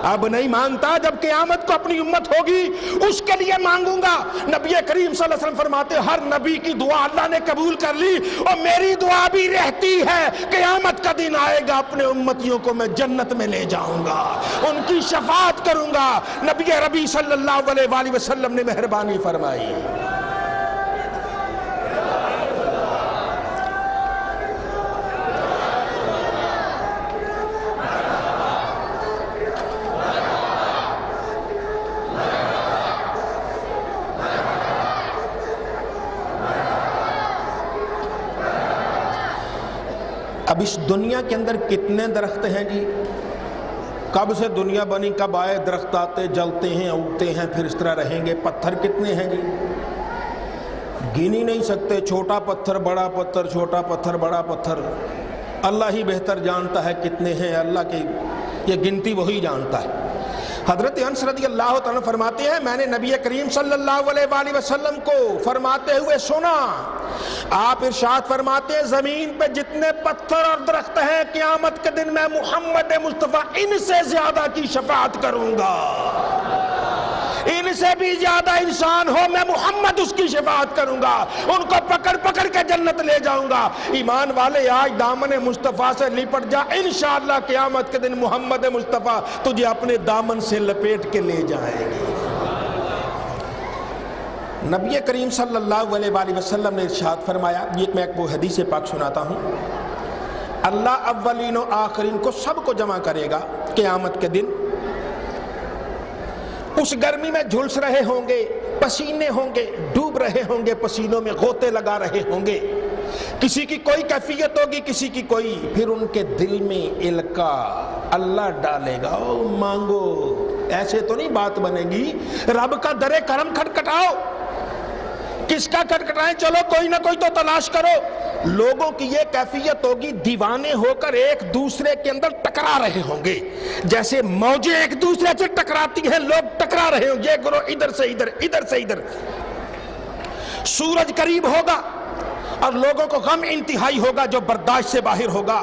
اب نہیں مانگتا، جب قیامت کو اپنی امت ہوگی اس کے لیے مانگوں گا۔ نبی کریم صلی اللہ علیہ وسلم فرماتے ہر نبی کی دعا اللہ نے قبول کر لی اور میری دعا بھی رہتی ہے، قیامت کا دن آئے گا اپنے امتیوں کو میں جنت میں لے جاؤں گا، ان کی شفاعت کروں گا۔ نبی ربی صلی اللہ علیہ وآلہ وسلم نے مہربانی فرمائی۔ اب اس دنیا کے اندر کتنے درخت ہیں جی، کب سے دنیا بنی کب آئے درخت آتے جلتے ہیں اگتے ہیں پھر اس طرح رہیں گے۔ پتھر کتنے ہیں جی، گن ہی نہیں سکتے، چھوٹا پتھر بڑا پتھر، چھوٹا پتھر بڑا پتھر، اللہ ہی بہتر جانتا ہے کتنے ہیں، اللہ کی یہ گنتی وہی جانتا ہے۔ حضرت انس رضی اللہ تعالیٰ فرماتے ہیں میں نے نبی کریم صلی اللہ علیہ وآلہ وسلم کو فرماتے ہوئے سنا، آپ ارشاد فرماتے ہیں زمین پہ جتنے پتھر اور درخت ہیں قیامت کے دن میں محمد مصطفیٰ ان سے زیادہ کی شفاعت کروں گا، ان سے بھی زیادہ انسان ہو میں محمد اس کی شفاعت کروں گا، ان کو پکڑ پکڑ کے جنت لے جاؤں گا۔ ایمان والے آج دامن مصطفیٰ سے لپٹ جا، انشاءاللہ قیامت کے دن محمد مصطفیٰ تجھے اپنے دامن سے لپیٹ کے لے جائے گی۔ نبی کریم صلی اللہ علیہ وآلہ وسلم نے ارشاد فرمایا، یہ میں ایک وہ حدیث پاک سناتا ہوں، اللہ اولین و آخرین کو سب کو جمع کرے گا قیامت کے دن، اس گرمی میں جھلس رہے ہوں گے، پسینے ہوں گے، ڈوب رہے ہوں گے، پسینوں میں غوطے لگا رہے ہوں گے، کسی کی کوئی کیفیت ہوگی کسی کی کوئی، پھر ان کے دل میں القا اللہ ڈالے گا، او مانگو، ایسے تو نہیں بات بنے گی، رب کا در کرم کھٹکھٹاؤ، کس کا کٹکھٹائیں؟ چلو کوئی نہ کوئی تو تلاش کرو۔ لوگوں کی یہ کیفیت ہوگی، دیوانے ہو کر ایک دوسرے کے اندر ٹکرا رہے ہوں گے، جیسے موجیں ایک دوسرے سے ٹکراتی ہیں، لوگ ٹکرا رہے ہوں گے، یہ گروہ ادھر سے ادھر، ادھر سے ادھر۔ سورج قریب ہوگا اور لوگوں کو غم انتہائی ہوگا جو برداشت سے باہر ہوگا۔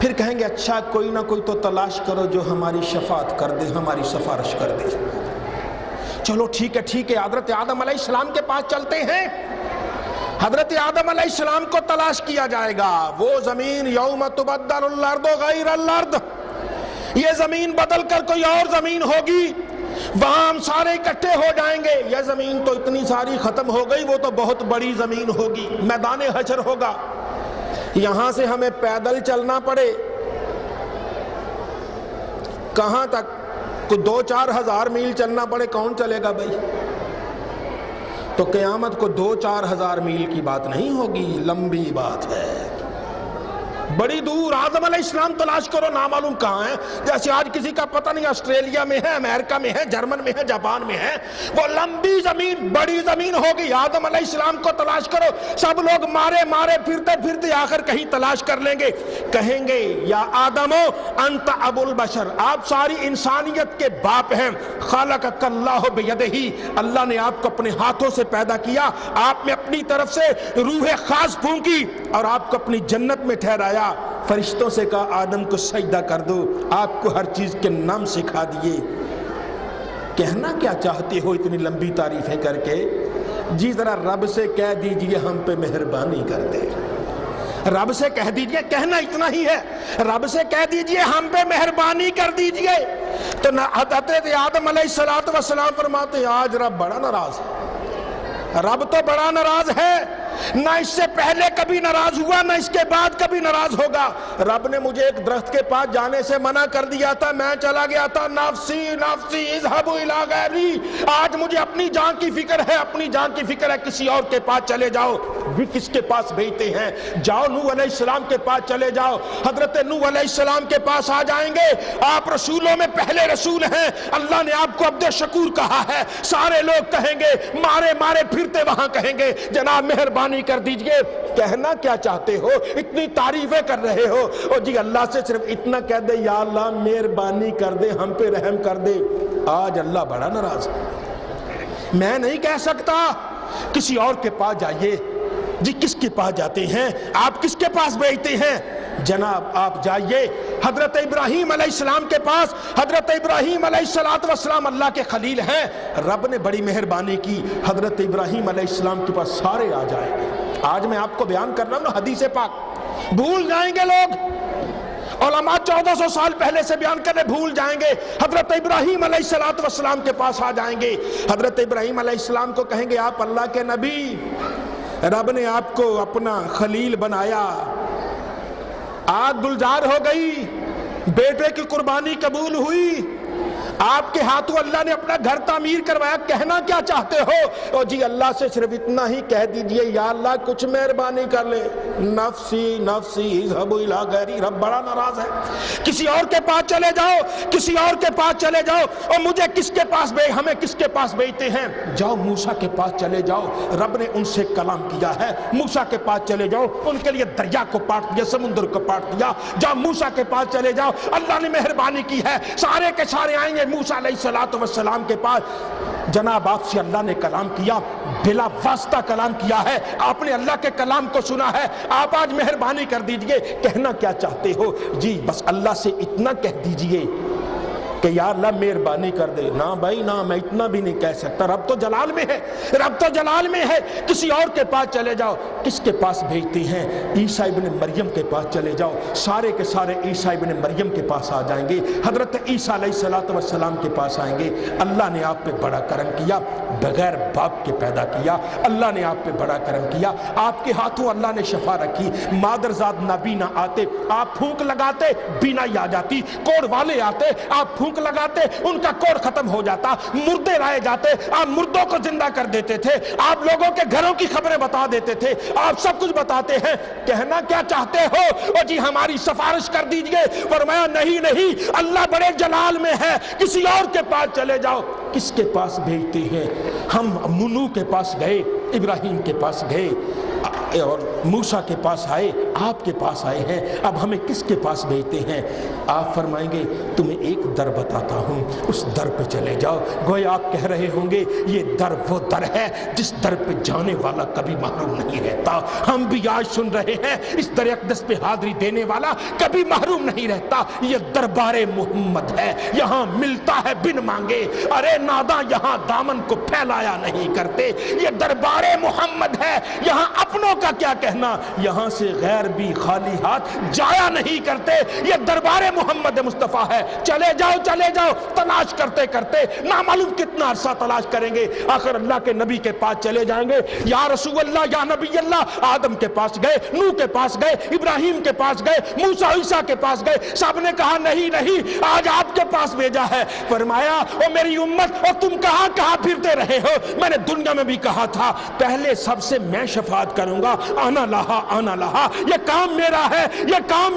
پھر کہیں گے اچھا کوئی نہ کوئی تو تلاش کرو جو ہماری شفاعت کر دے، ہماری سفارش کر دے۔ چلو ٹھیک ہے، حضرت آدم علیہ السلام کے پاس چلتے ہیں۔ حضرت آدم علیہ السلام کو تلاش کیا جائے گا، وہ زمین یوم تبدل الارض غیر الارض، یہ زمین بدل کر کوئی اور زمین ہوگی، وہاں ہم سارے اکٹھے ہو جائیں گے۔ یہ زمین تو اتنی ساری ختم ہو گئی، وہ تو بہت بڑی زمین ہوگی، میدان حشر ہوگا، یہاں سے ہمیں پیدل چلنا پڑے کہاں تک؟ کو 2-4 ہزار میل چلنا پڑے، کون چلے گا بھائی؟ تو قیامت کو 2-4 ہزار میل کی بات نہیں ہوگی، لمبی بات ہے، بڑی دور۔ آدم علیہ السلام تلاش کرو، نامعلوم کہاں ہے، جیسے آج کسی کا پتہ نہیں آسٹریلیا میں ہے، امریکہ میں ہے، جرمن میں ہے، جاپان میں ہے، وہ لمبی زمین، بڑی زمین ہوگی۔ آدم علیہ السلام کو تلاش کرو، سب لوگ مارے پھرتے پھرتے آخر کہیں تلاش کر لیں گے، کہیں گے یا آدمو انت ابو البشر، آپ ساری انسانیت کے باپ ہیں، خالقک اللہ بیدہ، اللہ نے آپ کو اپنے ہاتھوں سے پیدا کیا، آپ نے اپنی طرف سے روح خاص پھونکی اور آپ کو اپنی جنت میں ٹھہرایا۔ فرشتوں سے کہا آدم کو سجدہ کر دو، آپ کو ہر چیز کے نام سکھا دیے۔ کہنا کیا چاہتے ہو اتنی لمبی تعریفیں کر کے؟ جی ذرا رب سے کہہ دیجئے ہم پہ مہربانی کر دے، رب سے کہہ دیجئے، کہنا اتنا ہی ہے، رب سے کہہ دیجئے ہم پہ مہربانی کر دیجئے۔ تو حضرت آدم علیہ السلام فرماتے ہیں آج رب بڑا ناراض ہے، رب تو بڑا ناراض ہے، نہ اس سے پہلے کبھی ناراض ہوا، نہ اس کے بعد کبھی ناراض ہوگا۔ رب نے مجھے ایک درخت کے پاس جانے سے منع کر دیا تھا، میں چلا گیا تھا، نفسی نفسی اذهبوا الی غیری، آج مجھے اپنی جان کی فکر ہے، اپنی جان کی فکر ہے، کسی اور کے پاس چلے جاؤ۔ بھی کس کے پاس بھیجتے ہیں؟ جاؤ نوح علیہ السلام کے پاس چلے جاؤ، حضرت نوح علیہ السلام کے پاس آ جائیں گے، آپ رسولوں میں پہلے رسول ہیں، اللہ نے آپ کو عبد شکور کہا ہے، سارے لوگ کہیں گے، مارے پھرتے وہاں کہیں گے جناب مہربانی کر دیجئے۔ کہنا کیا چاہتے ہو؟ اتنی تعریفیں کر رہے ہو، اور جی اللہ سے صرف اتنا کہہ دے یا اللہ مہربانی کر دے، ہم پہ رحم کر دے۔ آج اللہ بڑا ناراض ہے، میں نہیں کہہ سکتا، کسی اور کے پاس جائیے۔ جی کس کے پاس جاتے ہیں آپ؟ کس کے پاس بھیجتے ہیں؟ جناب آپ جائیے حضرت ابراہیم علیہ السلام کے پاس۔ حضرت ابراہیم علیہ السلام اللہ کے خلیل ہیں، رب نے بڑی مہربانی کی، حضرت ابراہیم علیہ السلام کے پاس سارے آ جائیں گے۔ آج میں آپ کو بیان کر رہا ہوں نا حدیث پاک، بھول جائیں گے لوگ، علماء 1400 سال پہلے سے بیان کرنے بھول جائیں گے۔ حضرت ابراہیم علیہ السلام کے پاس آ جائیں گے، حضرت ابراہیم علیہ السلام کو کہیں گے آپ اللہ کے نبی، رب نے آپ کو اپنا خلیل بنایا، آگ گلزار ہو گئی، بیٹے کی قربانی قبول ہوئی، آپ کے ہاتھوں اللہ نے اپنا گھر تعمیر کروایا، کہنا کیا چاہتے ہو؟ اور جی اللہ سے صرف اتنا ہی کہہ دیجئے یا اللہ کچھ مہربانی کر لے، نفسی نفسی اذهبوا الی غیری، رب بڑا ناراض ہے، کسی اور کے پاس چلے جاؤ، کسی اور کے پاس چلے جاؤ۔ اور مجھے کس کے پاس ہمیں کس کے پاس بھیجتے ہیں؟ جاؤ موسیٰ کے پاس چلے جاؤ، رب نے ان سے کلام کیا ہے، موسیٰ کے پاس چلے جاؤ، ان کے لیے دریا کو پاٹ دیا، سمندر کو پاٹ دیا، جاؤ موسیٰ کے پاس چلے جاؤ، اللہ نے مہربانی کی ہے، سارے کے سارے آئیں گے موسیٰ علیہ السلام کے پاس۔ جناب آپ سے اللہ نے کلام کیا، بلا واسطہ کلام کیا ہے، آپ نے اللہ کے کلام کو سنا ہے، آپ آج مہربانی کر دیجئے، کہنا کیا چاہتے ہو؟ جی بس اللہ سے اتنا کہہ دیجئے کہ یا اللہ مہربانی کر دے۔ نہ بھائی نہ، میں اتنا بھی نہیں کہہ سکتا، رب تو جلال میں ہے، رب تو جلال میں ہے، کسی اور کے پاس چلے جاؤ۔ کس کے پاس بھیجتے ہیں؟ عیسیٰ ابن مریم کے پاس چلے جاؤ، سارے کے سارے عیسیٰ ابن مریم کے پاس آ جائیں گے، حضرت عیسیٰ علیہ السلام کے پاس آئیں گے۔ اللہ نے آپ پہ بڑا کرم کیا، بغیر باپ کے پیدا کیا، اللہ نے آپ پہ بڑا کرم کیا، آپ کے ہاتھوں اللہ نے شفا رکھی، مادرزاد نابینا آتے، آپ پھونک لگاتے بینائی آ جاتی، کوڑ والے آتے، آپ پھونک لگاتے ان کا کوڑ ختم ہو جاتا، مردے لائے جاتے، آپ مردوں کو زندہ کر دیتے تھے، آپ لوگوں کے گھروں کی خبریں بتا دیتے تھے، آپ سب کچھ بتاتے ہیں، کہنا کیا چاہتے ہو؟ اور جی ہماری سفارش کر دیجئے، فرمایا نہیں، اللہ بڑے جلال میں ہے، کسی اور کے پاس چلے جاؤ۔ کس کے پاس بھیجتے ہیں؟ ہم نوح کے پاس گئے، ابراہیم کے پاس گئے اور موسیٰ کے پاس آئے، آپ کے پاس آئے ہیں، اب ہمیں کس کے پاس بھیجتے ہیں؟ آپ فرمائیں گے تمہیں ایک در بتاتا ہوں، اس در پہ چلے جاؤ۔ گویا آپ کہہ رہے ہوں گے یہ در وہ در ہے جس در پہ جانے والا کبھی محروم نہیں رہتا۔ ہم بھی آج سن رہے ہیں اس در اقدس پہ حاضری دینے والا کبھی محروم نہیں رہتا۔ یہ دربار محمد ہے، یہاں ملتا ہے بن مانگے۔ ارے ناداں یہاں دامن کو پھیلایا نہیں کرتے۔ یہ دربار محمد ہے، یہاں اپنوں کا کیا کہنا، یہاں سے غیر بھی خالی ہاتھ جایا نہیں کرتے۔ یہ دربار محمد مصطفیٰ ہے۔ چلے جاؤ تلاش کرتے کرتے نامعلوم کتنا عرصہ تلاش کریں گے، آخر اللہ کے نبی کے پاس چلے جائیں گے۔ یا رسول اللہ، یا نبی اللہ، آدم کے پاس گئے، نوح کے پاس گئے، ابراہیم کے پاس گئے، موسیٰ عیسیٰ کے پاس گئے، سب نے کہا نہیں آج آپ کے پاس بھیجا ہے۔ فرمایا او میری امت، اور تم کہاں پھرتے رہے ہو؟ میں نے دنیا میں بھی کہا تھا پہلے سب سے میں شفاعت کروں گا، آنا لہا، یہ کام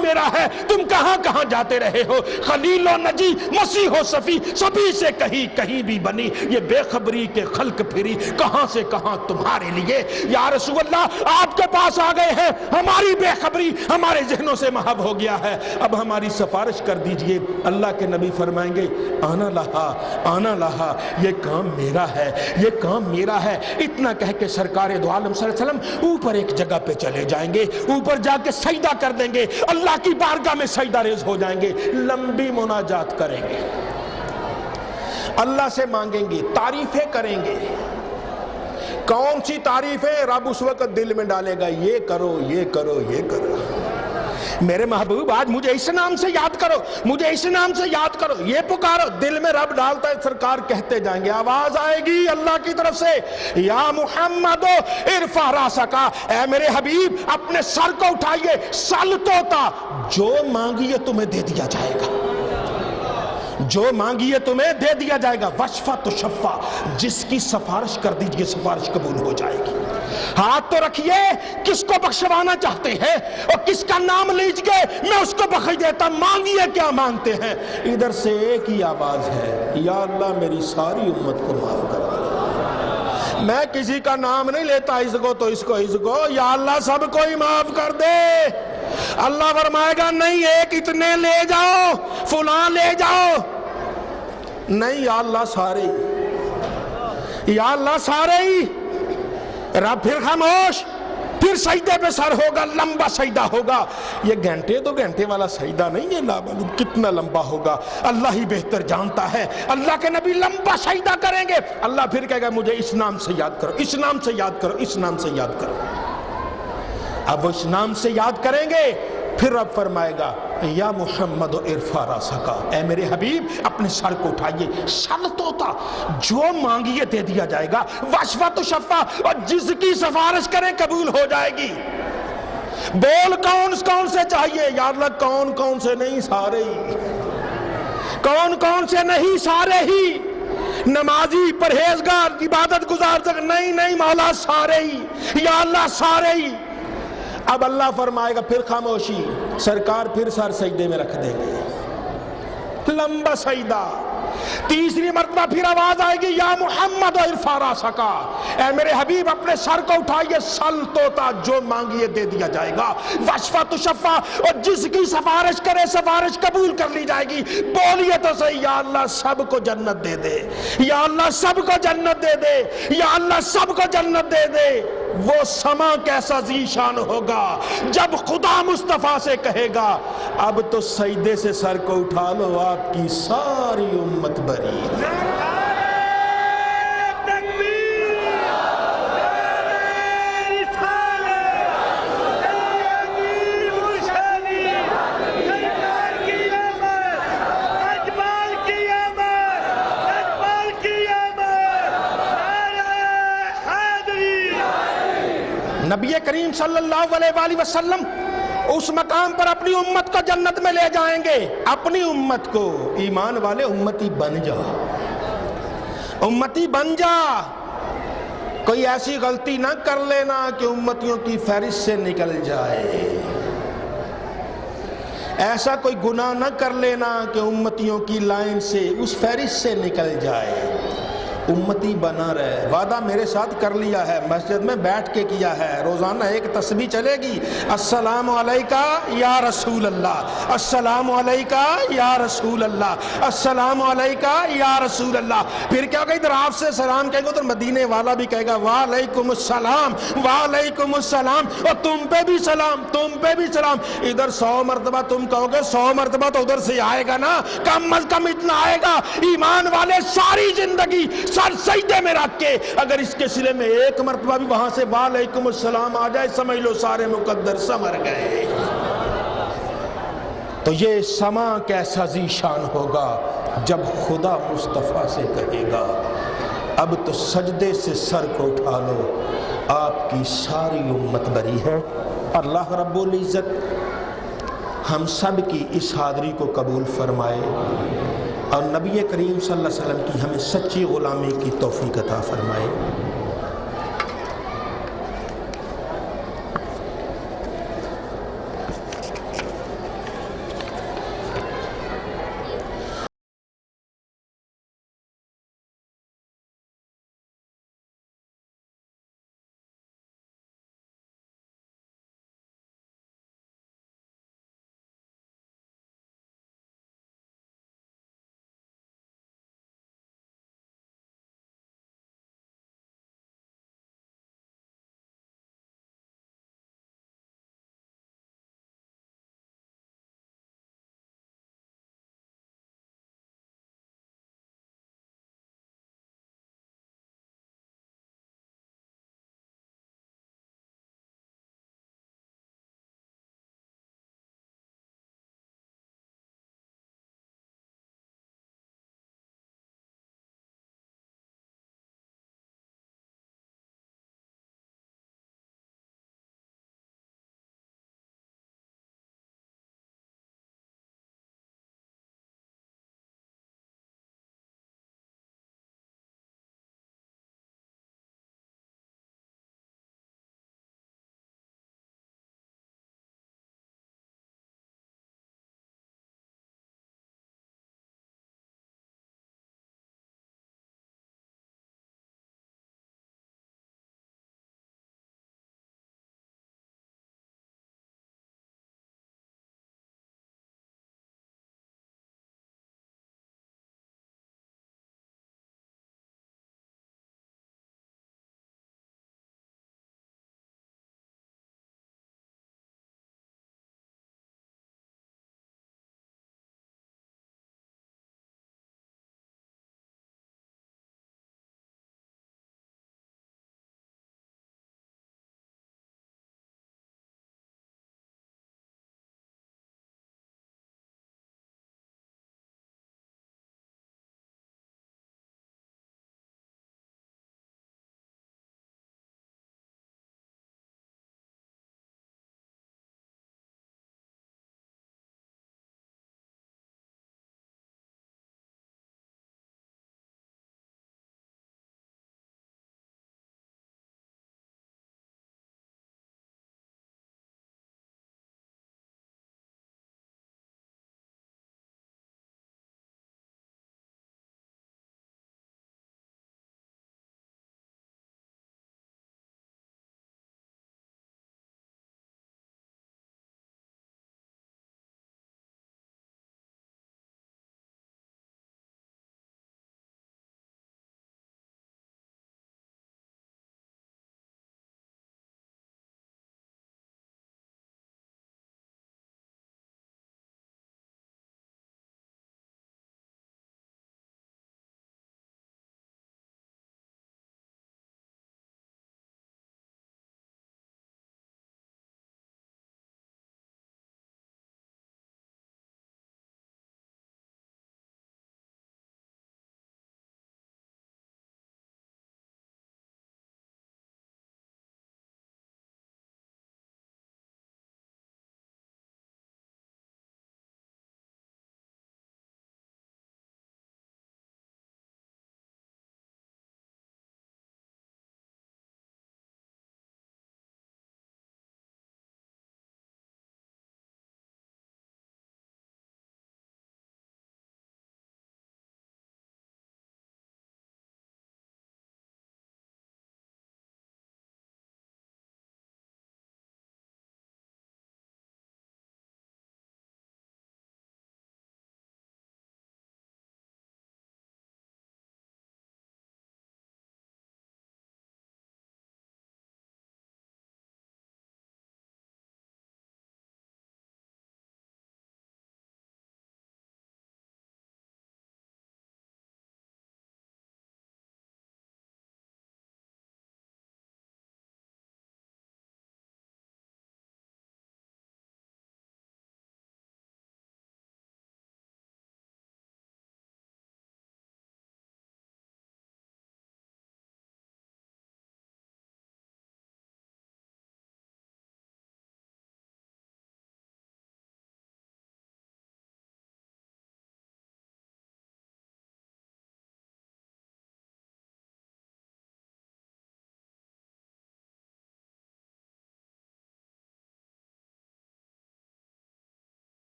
میرا ہے، تم کہاں جاتے رہے ہو؟ خلیل و نجی، مسیح و صفی، سبھی سے کہیں بھی بنی، یہ بے خبری کے خلق پھری کہاں سے کہاں تمہارے لیے۔ یا رسول اللہ آپ کے پاس آ گئے ہیں، ہماری بے خبری ہمارے ذہنوں سے محو ہو گیا ہے، اب ہماری سفارش کر دیجئے۔ اللہ کے نبی فرمائیں گے آنا لہا، یہ کام میرا ہے۔ اتنا کہہ کے سرکار دو عالم صلی اللہ علیہ وسلم اوپر ایک جگہ پہ چلے جائیں گے، اوپر جا کے سجدہ کر دیں گے، اللہ کی بارگاہ میں سجدہ ریز ہو جائیں گے، لمبی مناجات کریں گے، اللہ سے مانگیں گے، تعریفیں کریں گے۔ کون سی تعریفیں؟ رب اس وقت دل میں ڈالے گا یہ کرو میرے محبوب، آج مجھے اس نام سے یاد کرو، یہ پکارو، دل میں رب ڈالتا ہے، سرکار کہتے جائیں گے، آواز آئے گی اللہ کی طرف سے، یا محمد ارفع راسک، اے میرے حبیب اپنے سر کو اٹھائیے، سل توتا، جو مانگیے تمہیں دے دیا جائے گا، وشفا تو شفا، جس کی سفارش کر دیجئے سفارش قبول ہو جائے گی۔ ہاتھ تو رکھیے، کس کو بخشوانا چاہتے ہیں اور کس کا نام لیجئے میں اس کو بخش دیتا، مانگیے کیا مانگتے ہیں۔ ادھر سے ایک ہی آواز ہے، یا اللہ میری ساری امت کو معاف کر دے۔ میں کسی کا نام نہیں لیتا، اس کو یا اللہ سب کو ہی معاف کر دے۔ اللہ فرمائے گا نہیں، ایک اتنے لے جاؤ، فلاں لے جاؤ، نہیں یا اللہ سارے ہی۔ رب پھر خاموش، پھر سجدے پہ سر ہوگا، لمبا سجدہ ہوگا۔ یہ گھنٹے والا سجدہ نہیں، یہ لامعلوم کتنا لمبا ہوگا، اللہ ہی بہتر جانتا ہے۔ اللہ کے نبی لمبا سجدہ کریں گے، اللہ پھر کہے گا مجھے اس نام سے یاد کرو۔ اب وہ اس نام سے یاد کریں گے، پھر رب فرمائے گا یا محمد ارفع راسک، اے میرے حبیب اپنے سر کو اٹھائیے، سل توتا، جو مانگیے دے دیا جائے گا، وشفا تو شفا، اور جس کی سفارش کریں قبول ہو جائے گی۔ بول کون سے چاہیے؟ یا اللہ کون سے نہیں، سارے ہی۔ کون سے نہیں، سارے ہی۔ نمازی، پرہیزگار، عبادت گزار، نہیں مولا سارے ہی، یا اللہ سارے ہی۔ اب اللہ فرمائے گا پھر خاموشی، سرکار پھر سر سجدے میں رکھ دیں گے، لمبا سجدہ۔ تیسری مرتبہ پھر آواز آئے گی یا محمد ارفع راسک، اے میرے حبیب اپنے سر کو اٹھائیے، سل توتا، جو مانگیے دے دیا جائے گا، وشفا تو شفا، اور جس کی سفارش کرے سفارش قبول کر لی جائے گی۔ بولیے تو صحیح، یا اللہ سب کو جنت دے دے، یا اللہ سب کو جنت دے دے، یا اللہ سب کو جنت دے دے۔ وہ سما کیسا ذیشان ہوگا جب خدا مصطفیٰ سے کہے گا اب تو سجدے سے سر کو اٹھا لو، آپ کی ساری امت بری۔ نبی کریم صلی اللہ علیہ وآلہ وسلم اس مقام پر اپنی امت کو جنت میں لے جائیں گے۔ اپنی امت کو، ایمان والے امتی بن جا، کوئی ایسی غلطی نہ کر لینا کہ امتیوں کی فہرست سے نکل جائے، ایسا کوئی گناہ نہ کر لینا کہ امتیوں کی لائن سے، اس فہرست سے نکل جائے۔ امتی بنا رہے. وعدہ میرے ساتھ کر لیا ہے, مسجد میں بیٹھ کے کیا ہے, روزانہ ایک تسبیح چلے گی, السلام علیکہ یا رسول اللہ, السلام علیکہ یا رسول اللہ, السلام علیکہ یا رسول اللہ. پھر کیا کہ ادھر آپ سے سلام کہیں گے تو مدینے والا بھی کہے گا وعلیکم السلام, وعلیکم السلام, اور تم پہ بھی سلام, تم پہ بھی سلام. ادھر 100 مرتبہ تم کہو گے, 100 مرتبہ تو ادھر سے آئے گا نا, کم از کم اتنا آئے گا. ایمان والے ساری زندگی سر سجدے میں رکھ کے اگر اس کے سلے میں ایک مرتبہ بھی وہاں سے وعلیکم السلام آ جائے, سمجھ لو سارے مقدر سمر گئے. تو یہ سما کیسا ذیشان ہوگا جب خدا مصطفیٰ سے کہے گا اب تو سجدے سے سر کو اٹھا لو, آپ کی ساری امت بری ہے. اللہ رب العزت ہم سب کی اس حاضری کو قبول فرمائے اور نبی کریم صلی اللہ علیہ وسلم کی ہمیں سچی غلامی کی توفیق عطا فرمائے.